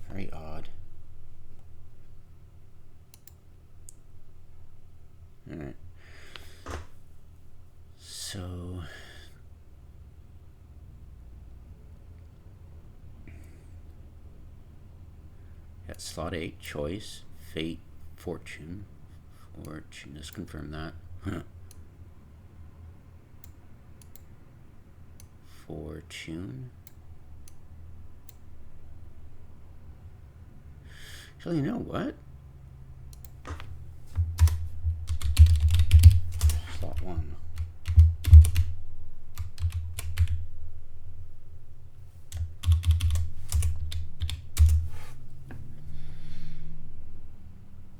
Very odd. At slot 8, choice, fate, fortune. Fortune, let's confirm that. Fortune. Actually, you know what? Slot 1.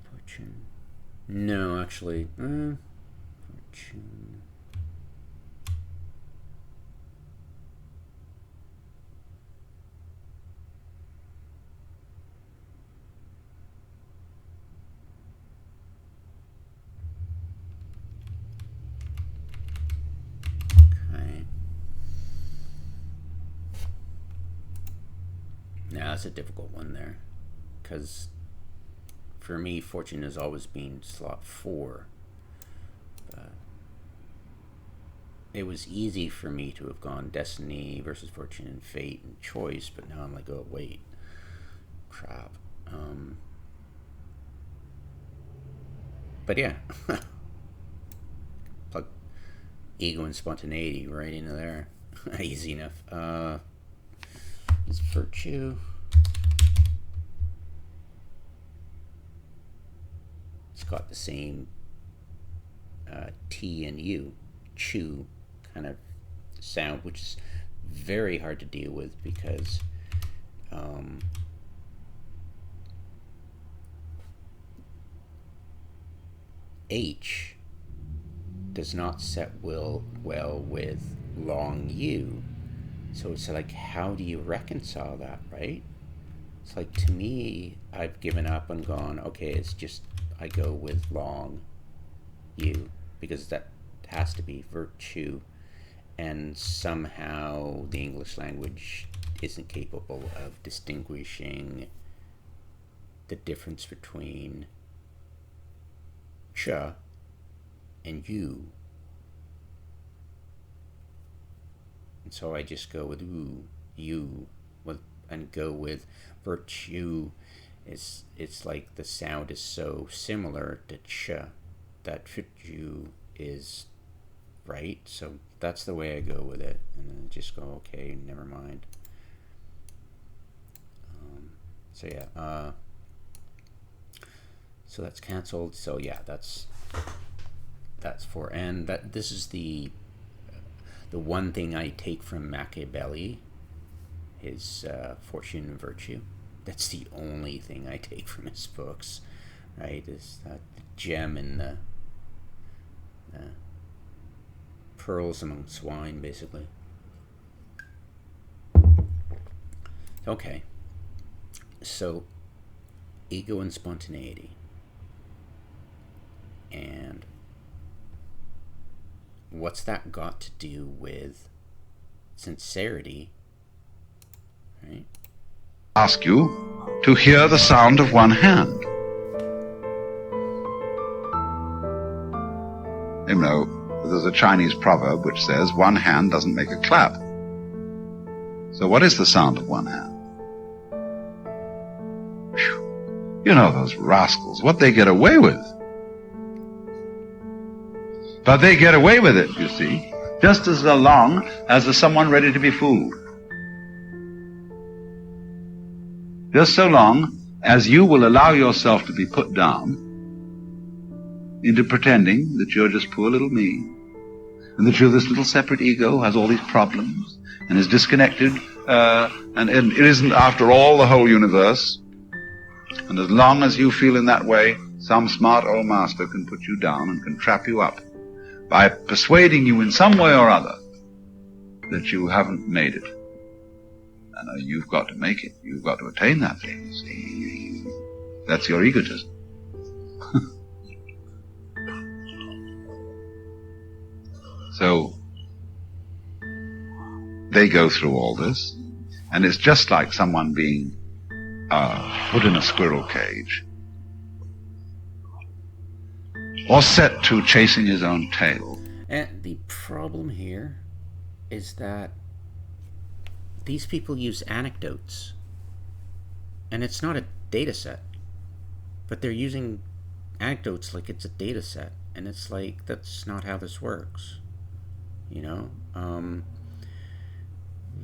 Fortune. No, actually. Fortune. Now that's a difficult one there, because for me, fortune has always been slot 4. It was easy for me to have gone destiny versus fortune and fate and choice, but now I'm like, oh wait, crap. But yeah, plug ego and spontaneity right into there. Easy enough. Is virtue. It's got the same T and U, chew kind of sound, which is very hard to deal with because H does not set well with long U. So it's like, how do you reconcile that, right? It's like, to me, I've given up and gone, okay, it's just, I go with long U, because that has to be virtue, and somehow the English language isn't capable of distinguishing the difference between ch and u. And so I just go with you, and go with virtue. It's like the sound is so similar to ch that virtue is right. So that's the way I go with it, and then just go, okay, never mind. So yeah, so that's canceled. So yeah, that's 4, and that this is the one thing I take from Machiavelli, his Fortune and Virtue. That's the only thing I take from his books, right? Is that gem in the pearls among swine, basically. Okay, so ego and spontaneity, and what's that got to do with sincerity, right? Ask you to hear the sound of one hand. You know, there's a Chinese proverb which says one hand doesn't make a clap. So what is the sound of one hand? Whew. You know those rascals, what they get away with. But they get away with it, you see, just as long as there's someone ready to be fooled. Just so long as you will allow yourself to be put down into pretending that you're just poor little me, and that you're this little separate ego who has all these problems and is disconnected, and it isn't, after all, the whole universe. And as long as you feel in that way, some smart old master can put you down and can trap you up by persuading you in some way or other that you haven't made it. And you've got to make it. You've got to attain that thing, you see. That's your egotism. So they go through all this, and it's just like someone being put in a squirrel cage, or set to chasing his own tail. And the problem here is that these people use anecdotes, and it's not data set, but they're using anecdotes like it's a data set, and it's like, that's not how this works, you know.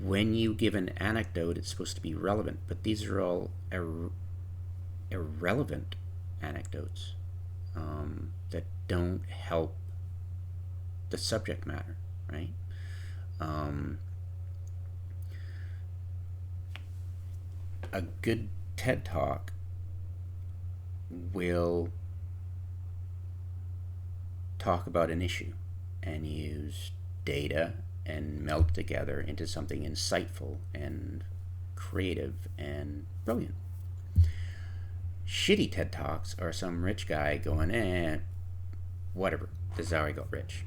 When you give an anecdote, it's supposed to be relevant, but these are all irrelevant anecdotes that don't help the subject matter, right? A good TED Talk will talk about an issue and use data and melt together into something insightful and creative and brilliant. Shitty TED Talks are some rich guy going, whatever, this is how I got rich,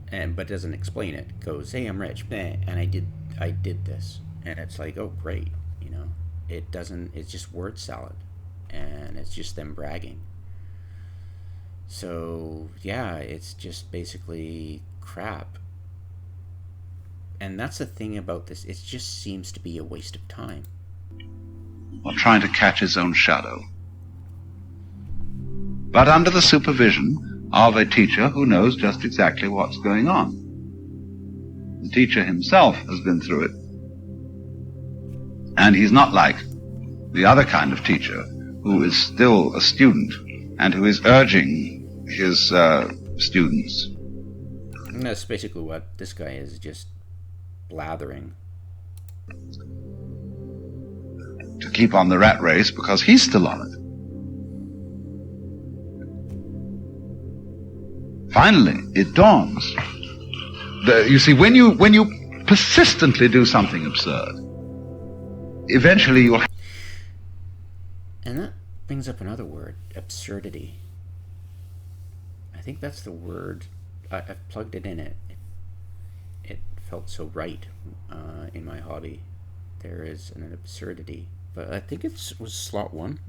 but doesn't explain it. Goes, hey, I'm rich, and I did this, and it's like, oh, great, you know. It doesn't. It's just word salad, and it's just them bragging. So yeah, it's just basically crap. And that's the thing about this. It just seems to be a waste of time. Or trying to catch his own shadow. But under the supervision of a teacher who knows just exactly what's going on. The teacher himself has been through it. And he's not like the other kind of teacher who is still a student and who is urging his students. And that's basically what this guy is, just blathering. To keep on the rat race because he's still on it. Finally, it dawns. You see, when you persistently do something absurd, eventually you'll... And that brings up another word, absurdity. I think that's the word. I've plugged it in. It felt so right in my hobby. There is an absurdity, but I think it was slot 1.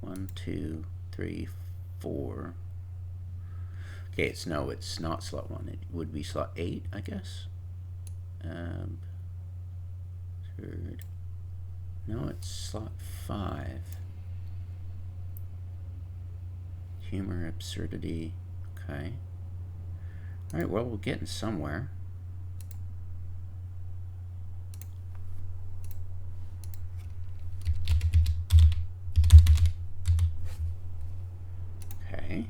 1, 2, 3, 4. Okay, it's not slot 1. It would be slot 8, I guess. Third. No, it's slot 5. Humor, absurdity. Okay. All right. Well, we're getting somewhere. Okay.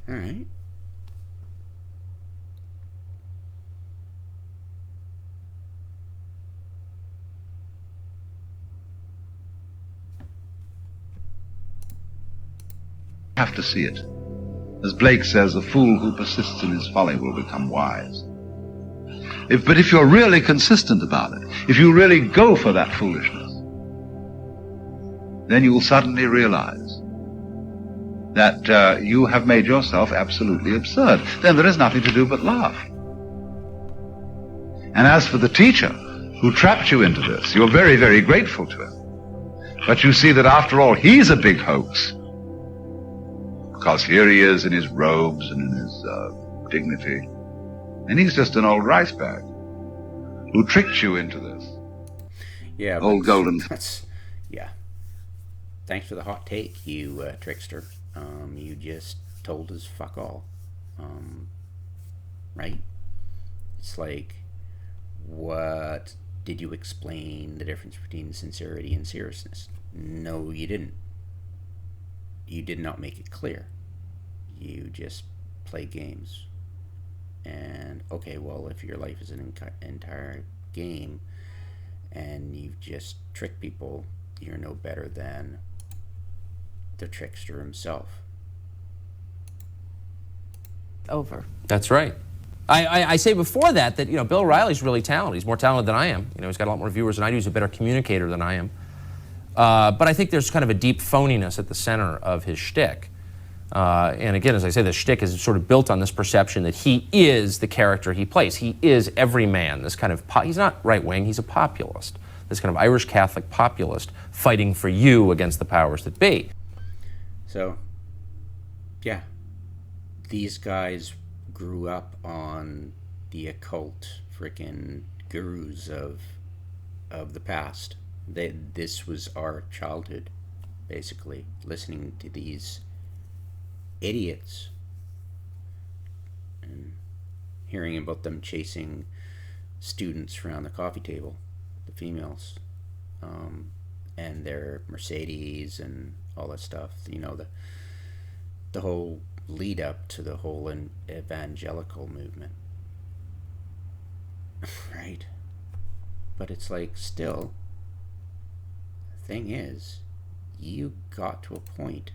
All right. Have to see it. As Blake says, a fool who persists in his folly will become wise. But if you're really consistent about it, if you really go for that foolishness, then you will suddenly realize that you have made yourself absolutely absurd. Then there is nothing to do but laugh. And as for the teacher who trapped you into this, you're very, very grateful to him. But you see that after all, he's a big hoax. Because here he is in his robes and in his dignity. And he's just an old rice bag who tricked you into this. Yeah. Old golden. Yeah. Thanks for the hot take, you trickster. You just told us fuck all. Right? It's like, what did you explain the difference between sincerity and seriousness? No, you didn't. You did not make it clear. You just play games. And okay, well, if your life is an entire game and you've just tricked people, you're no better than the trickster himself. Over. That's right. I say before that, Bill Riley's really talented. He's more talented than I am. He's got a lot more viewers than I do. He's a better communicator than I am. But I think there's kind of a deep phoniness at the center of his shtick. And again, as I say, the shtick is sort of built on this perception that he is the character he plays. He is every man. This kind of he's not right-wing. He's a populist. This kind of Irish Catholic populist fighting for you against the powers that be. So, yeah, these guys grew up on the occult freaking gurus of the past. This was our childhood, basically, listening to these idiots and hearing about them chasing students around the coffee table, the females, and their Mercedes and all that stuff. The whole lead up to the whole evangelical movement, right? But it's like, still, the thing is, you got to a point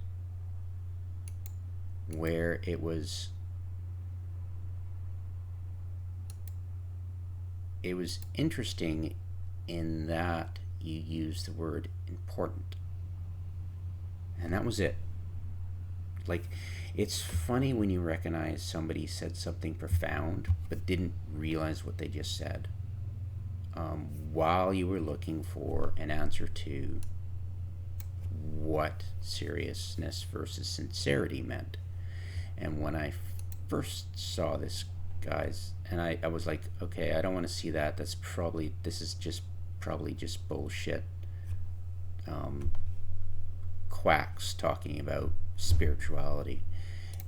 where it was interesting in that you used the word important, and that was it. Like, it's funny when you recognize somebody said something profound but didn't realize what they just said, while you were looking for an answer to what seriousness versus sincerity meant. And when I first saw this, guys, and I was like, okay, I don't want to see that. This is probably just bullshit. Quacks talking about spirituality.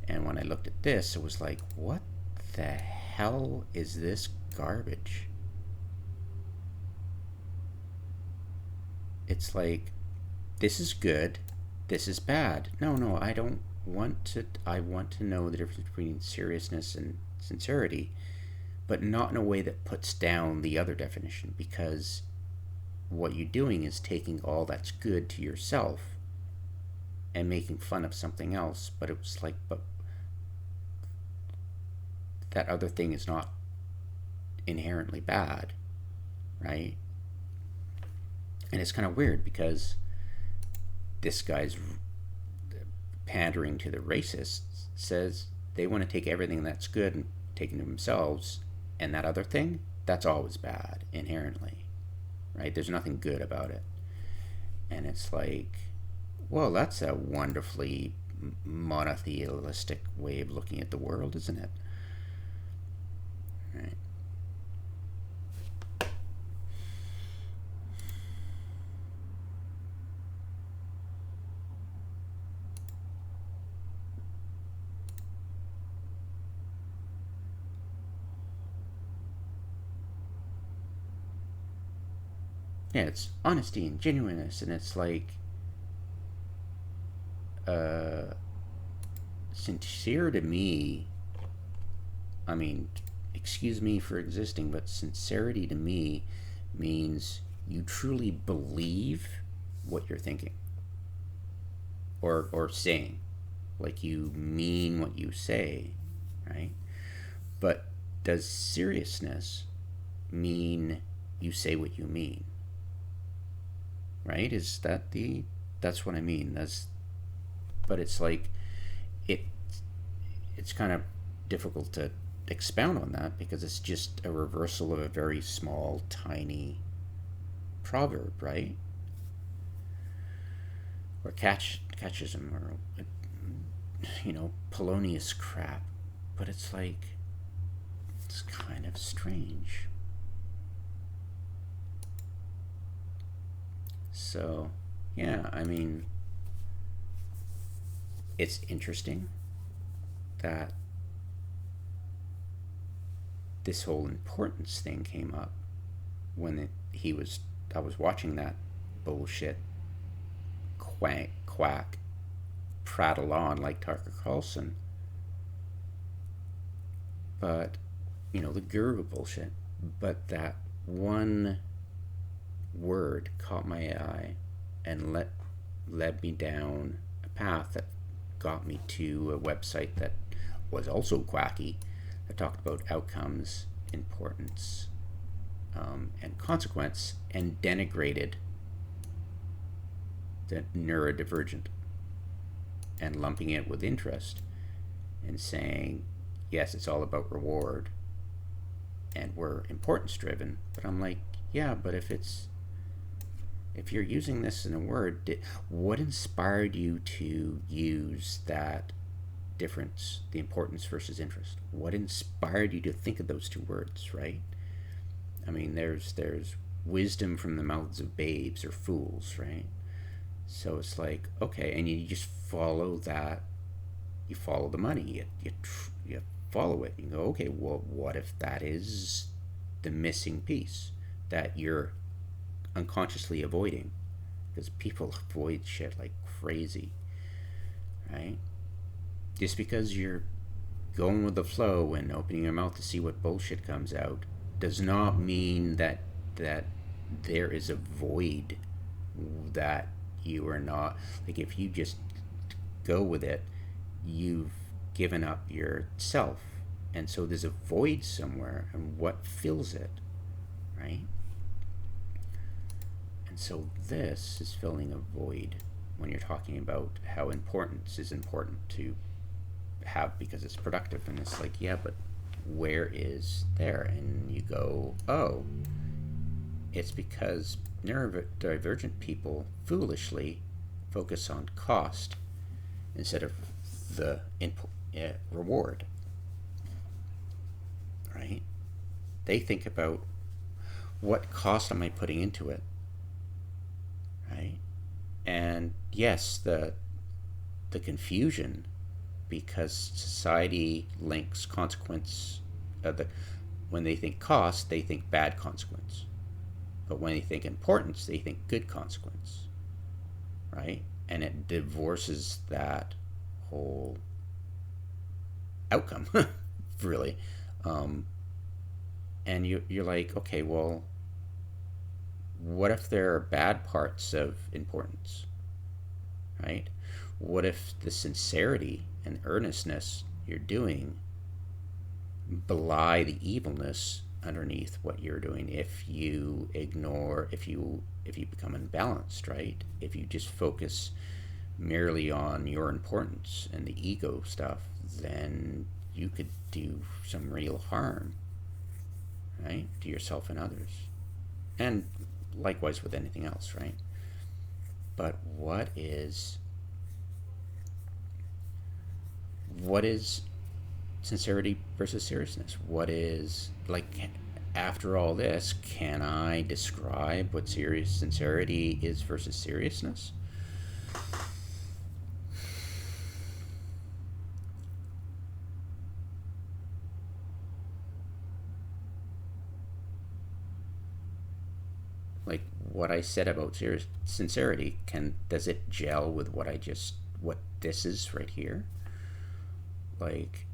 And when I looked at this, it was like, what the hell is this garbage? It's like, this is good, this is bad. No, I don't want to. I want to know the difference between seriousness and sincerity, but not in a way that puts down the other definition, because what you're doing is taking all that's good to yourself and making fun of something else. But it was like, but that other thing is not inherently bad, right? And it's kind of weird, because this guy's pandering to the racists, says they want to take everything that's good and take it to themselves, and that other thing, that's always bad inherently, right? There's nothing good about it. And it's like, well, that's a wonderfully monotheistic way of looking at the world, isn't it? Right. Yeah, it's honesty and genuineness, and it's like, sincere to me, I mean, excuse me for existing, but sincerity to me means you truly believe what you're thinking or saying. Like, you mean what you say, right? But does seriousness mean you say what you mean? Right? Is that that's what I mean. But it's like, it's kind of difficult to expound on that, because it's just a reversal of a very small, tiny proverb, right? Or catechism, or Polonius crap. But it's like, it's kind of strange. So, yeah, I mean, it's interesting that this whole importance thing came up when I was watching that bullshit quack prattle on like Tucker Carlson. But, the guru bullshit. But that one word caught my eye and led me down a path that got me to a website that was also quacky, I talked about outcomes, importance, and consequence, and denigrated the neurodivergent and lumping it with interest and saying, yes, it's all about reward and we're importance driven. But I'm like, yeah, but if you're using this in a word, what inspired you to use that difference, the importance versus interest? What inspired you to think of those two words, right? I mean, there's wisdom from the mouths of babes or fools, right? So it's like, okay, and you just follow that. You follow the money. You follow it. You go, okay, well, what if that is the missing piece that you're unconsciously avoiding? Because people avoid shit like crazy, right? Just because you're going with the flow and opening your mouth to see what bullshit comes out does not mean that there is a void that you are not, like, if you just go with it, you've given up yourself, and so there's a void somewhere, and what fills it, right? And so this is filling a void when you're talking about how importance is important to have because it's productive. And it's like, yeah, but where is there? And you go, oh, it's because neurodivergent people foolishly focus on cost instead of the reward, right? They think about what cost am I putting into it, right? And yes, the confusion, because society links consequence, when they think cost, they think bad consequence. But when they think importance, they think good consequence, right? And it divorces that whole outcome, really. And you're like, okay, well, what if there are bad parts of importance, right? What if the sincerity and earnestness you're doing belie the evilness underneath what you're doing? If you ignore, if you become unbalanced, right? If you just focus merely on your importance and the ego stuff, then you could do some real harm, right, to yourself and others, and likewise with anything else, right? But what is sincerity versus seriousness? What is, like, after all this, can I describe what sincerity is versus seriousness? Like, what I said about sincerity, does it gel with what this is right here? Like,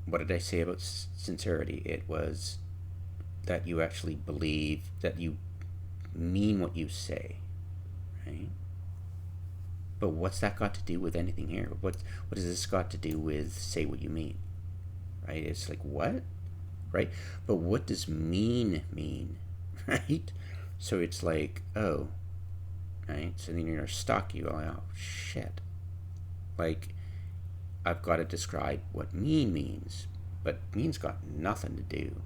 what did I say about sincerity? It was that you actually believe, that you mean what you say, right? But what's that got to do with anything here? What has this got to do with say what you mean, right? It's like, what, right? But what does mean, right? So it's like, oh, right? So then you're stuck. You go, oh, shit. Like, I've got to describe what mean means, but mean's got nothing to do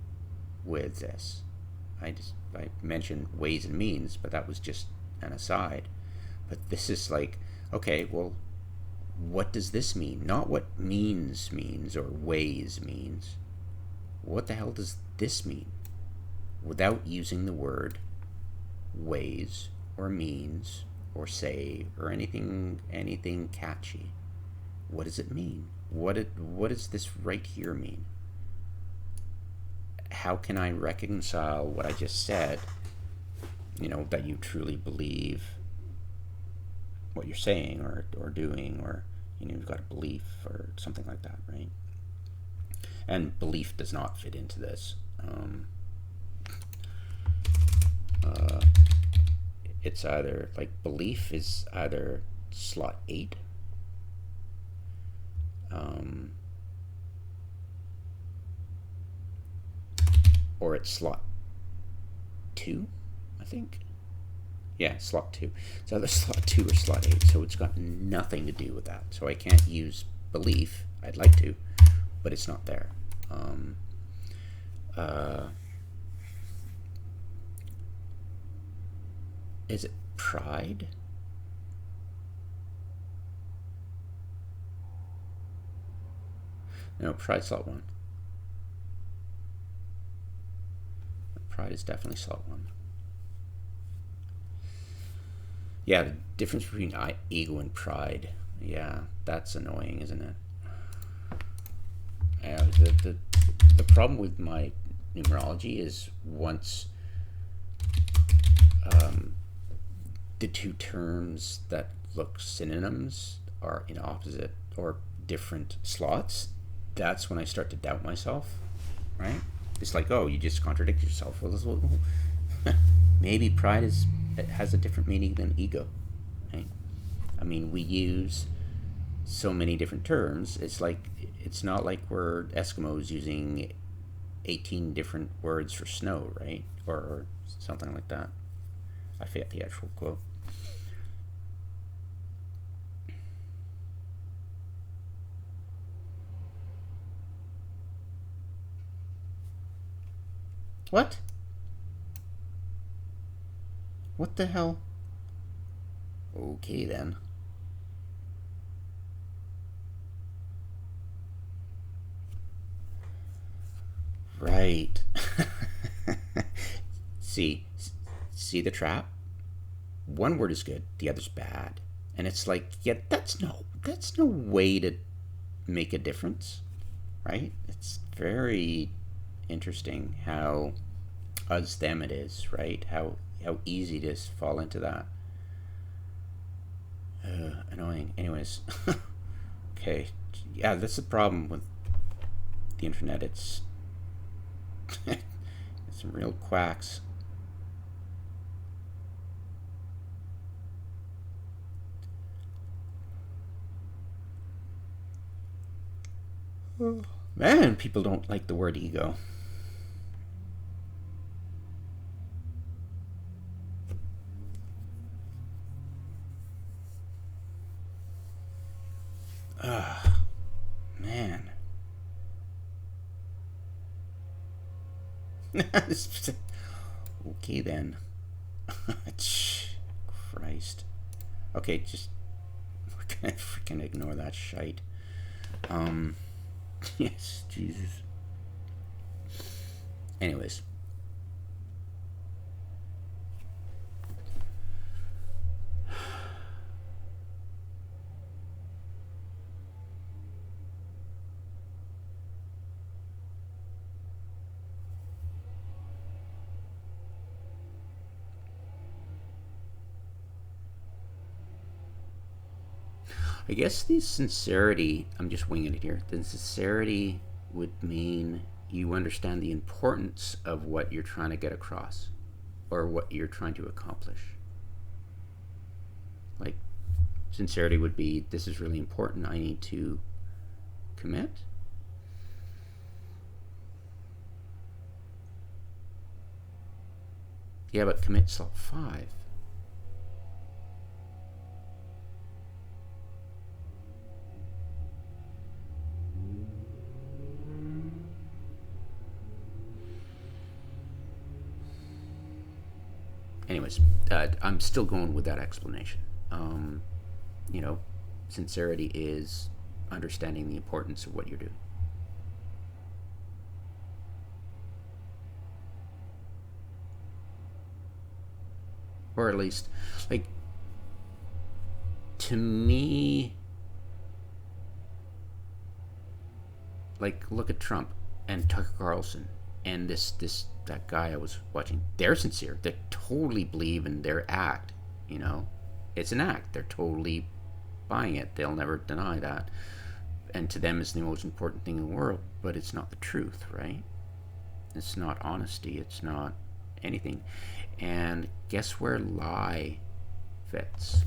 with this. I mentioned ways and means, but that was just an aside. But this is like, okay, well, what does this mean? Not what means or ways means. What the hell does this mean? Without using the word ways or means or say or anything catchy. What does it mean? What does this right here mean? How can I reconcile what I just said, that you truly believe what you're saying or doing, or you've got a belief or something like that, right? And belief does not fit into this. It's either, like, belief is either slot 8, or it's slot 2, I think. Yeah, slot 2. It's either slot 2 or slot 8, so it's got nothing to do with that. So I can't use belief. I'd like to, but it's not there. Is it pride? No, pride slot 1. Pride is definitely slot 1. Yeah, the difference between ego and pride. Yeah, that's annoying, isn't it? Yeah, the problem with my numerology is once the two terms that look synonyms are in opposite or different slots, that's when I start to doubt myself, right? It's like, oh, you just contradict yourself. Well, maybe pride has a different meaning than ego, right? I mean, we use so many different terms. It's not like we're Eskimos using 18 different words for snow, right? Or something like that. I forget the actual quote. What? What the hell? Okay then. Right. See the trap? One word is good, the other's bad. And it's like, yeah, that's no way to make a difference, right? It's very interesting how us them it is, right? How easy it is to fall into that. Annoying. Anyways, okay, yeah, that's the problem with the internet. It's it's some real quacks. Man, people don't like the word ego. Man. Okay then. Christ. Okay, just we're gonna freaking ignore that shite. Yes, Jesus. Anyways. I guess the sincerity, I'm just winging it here. The sincerity would mean you understand the importance of what you're trying to get across or what you're trying to accomplish. Like, sincerity would be, this is really important, I need to commit. Yeah, but commit slot 5. Anyways, I'm still going with that explanation. You know, sincerity is understanding the importance of what you're doing. Or at least, like, to me, like, look at Trump and Tucker Carlson and that guy I was watching. They're sincere. They totally believe in their act. You know, it's an act. They're totally buying it. They'll never deny that. And to them, it's the most important thing in the world. But it's not the truth, right? It's not honesty. It's not anything. And guess where lie fits?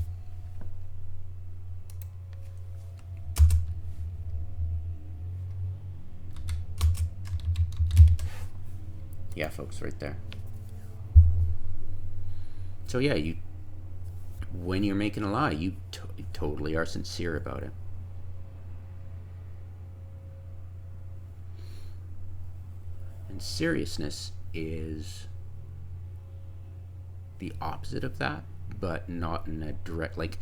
Yeah, folks, right there. So yeah, when you're making a lie, you totally are sincere about it. And seriousness is the opposite of that, but not in a direct, like,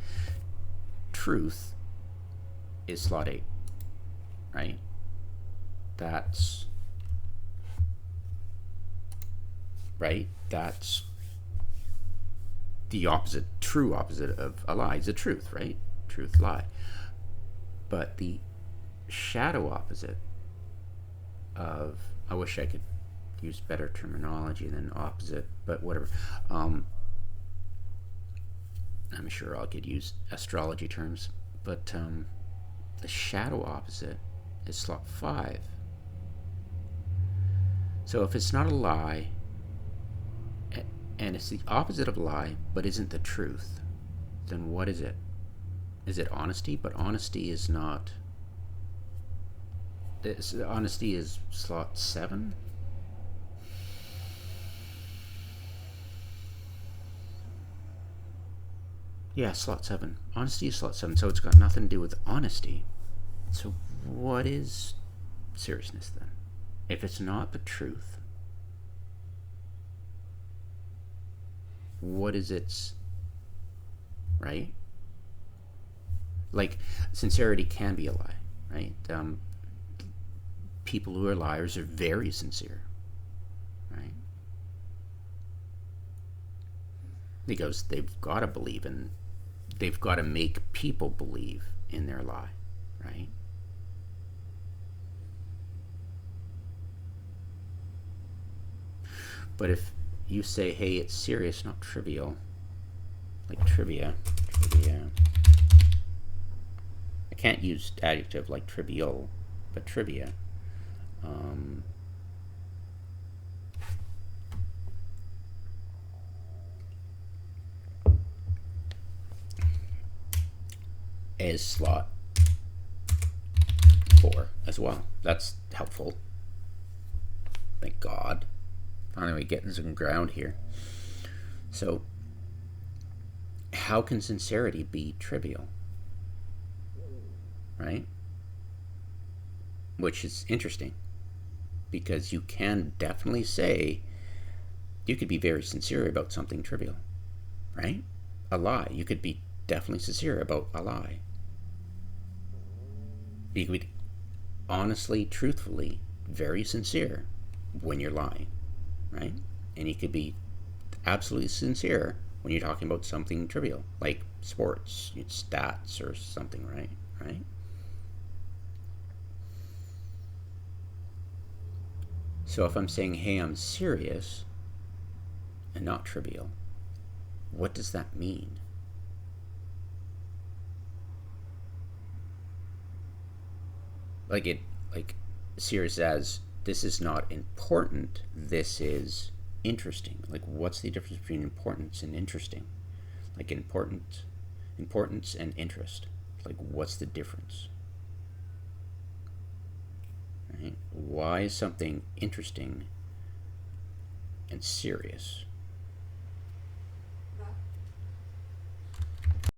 truth is slot 8, right? That's right. That's the opposite, true opposite of a lie is a truth, right? Truth, lie. But the shadow opposite of, I wish I could use better terminology than opposite, but whatever. I'm sure I could use astrology terms, but the shadow opposite is slot 5. So if it's not a lie, and it's the opposite of a lie, but isn't the truth, then what is it? Is it honesty? But honesty is not. Honesty is slot 7. Yeah, slot 7. Honesty is slot 7, so it's got nothing to do with honesty. So what is seriousness then? If it's not the truth, what is its, right? Like, sincerity can be a lie, right? People who are liars are very sincere, right? Because they've got to believe in, they've got to make people believe in their lie, right? But if you say, hey, it's serious, not trivial, like trivia. I can't use adjective like trivial, but trivia. Is slot 4 as well. That's helpful. Thank God. Finally getting some ground here. So, how can sincerity be trivial? Right? Which is interesting, because you can definitely say, you could be very sincere about something trivial, right? A lie. You could be definitely sincere about a lie. You could be honestly, truthfully, very sincere when you're lying, right? And you could be absolutely sincere when you're talking about something trivial, like sports, stats, or something, right? Right? So if I'm saying, hey, I'm serious and not trivial, what does that mean? Like serious as, this is not important, this is interesting. Like, what's the difference between importance and interesting? Like, importance and interest. Like, what's the difference? Right? Why is something interesting and serious?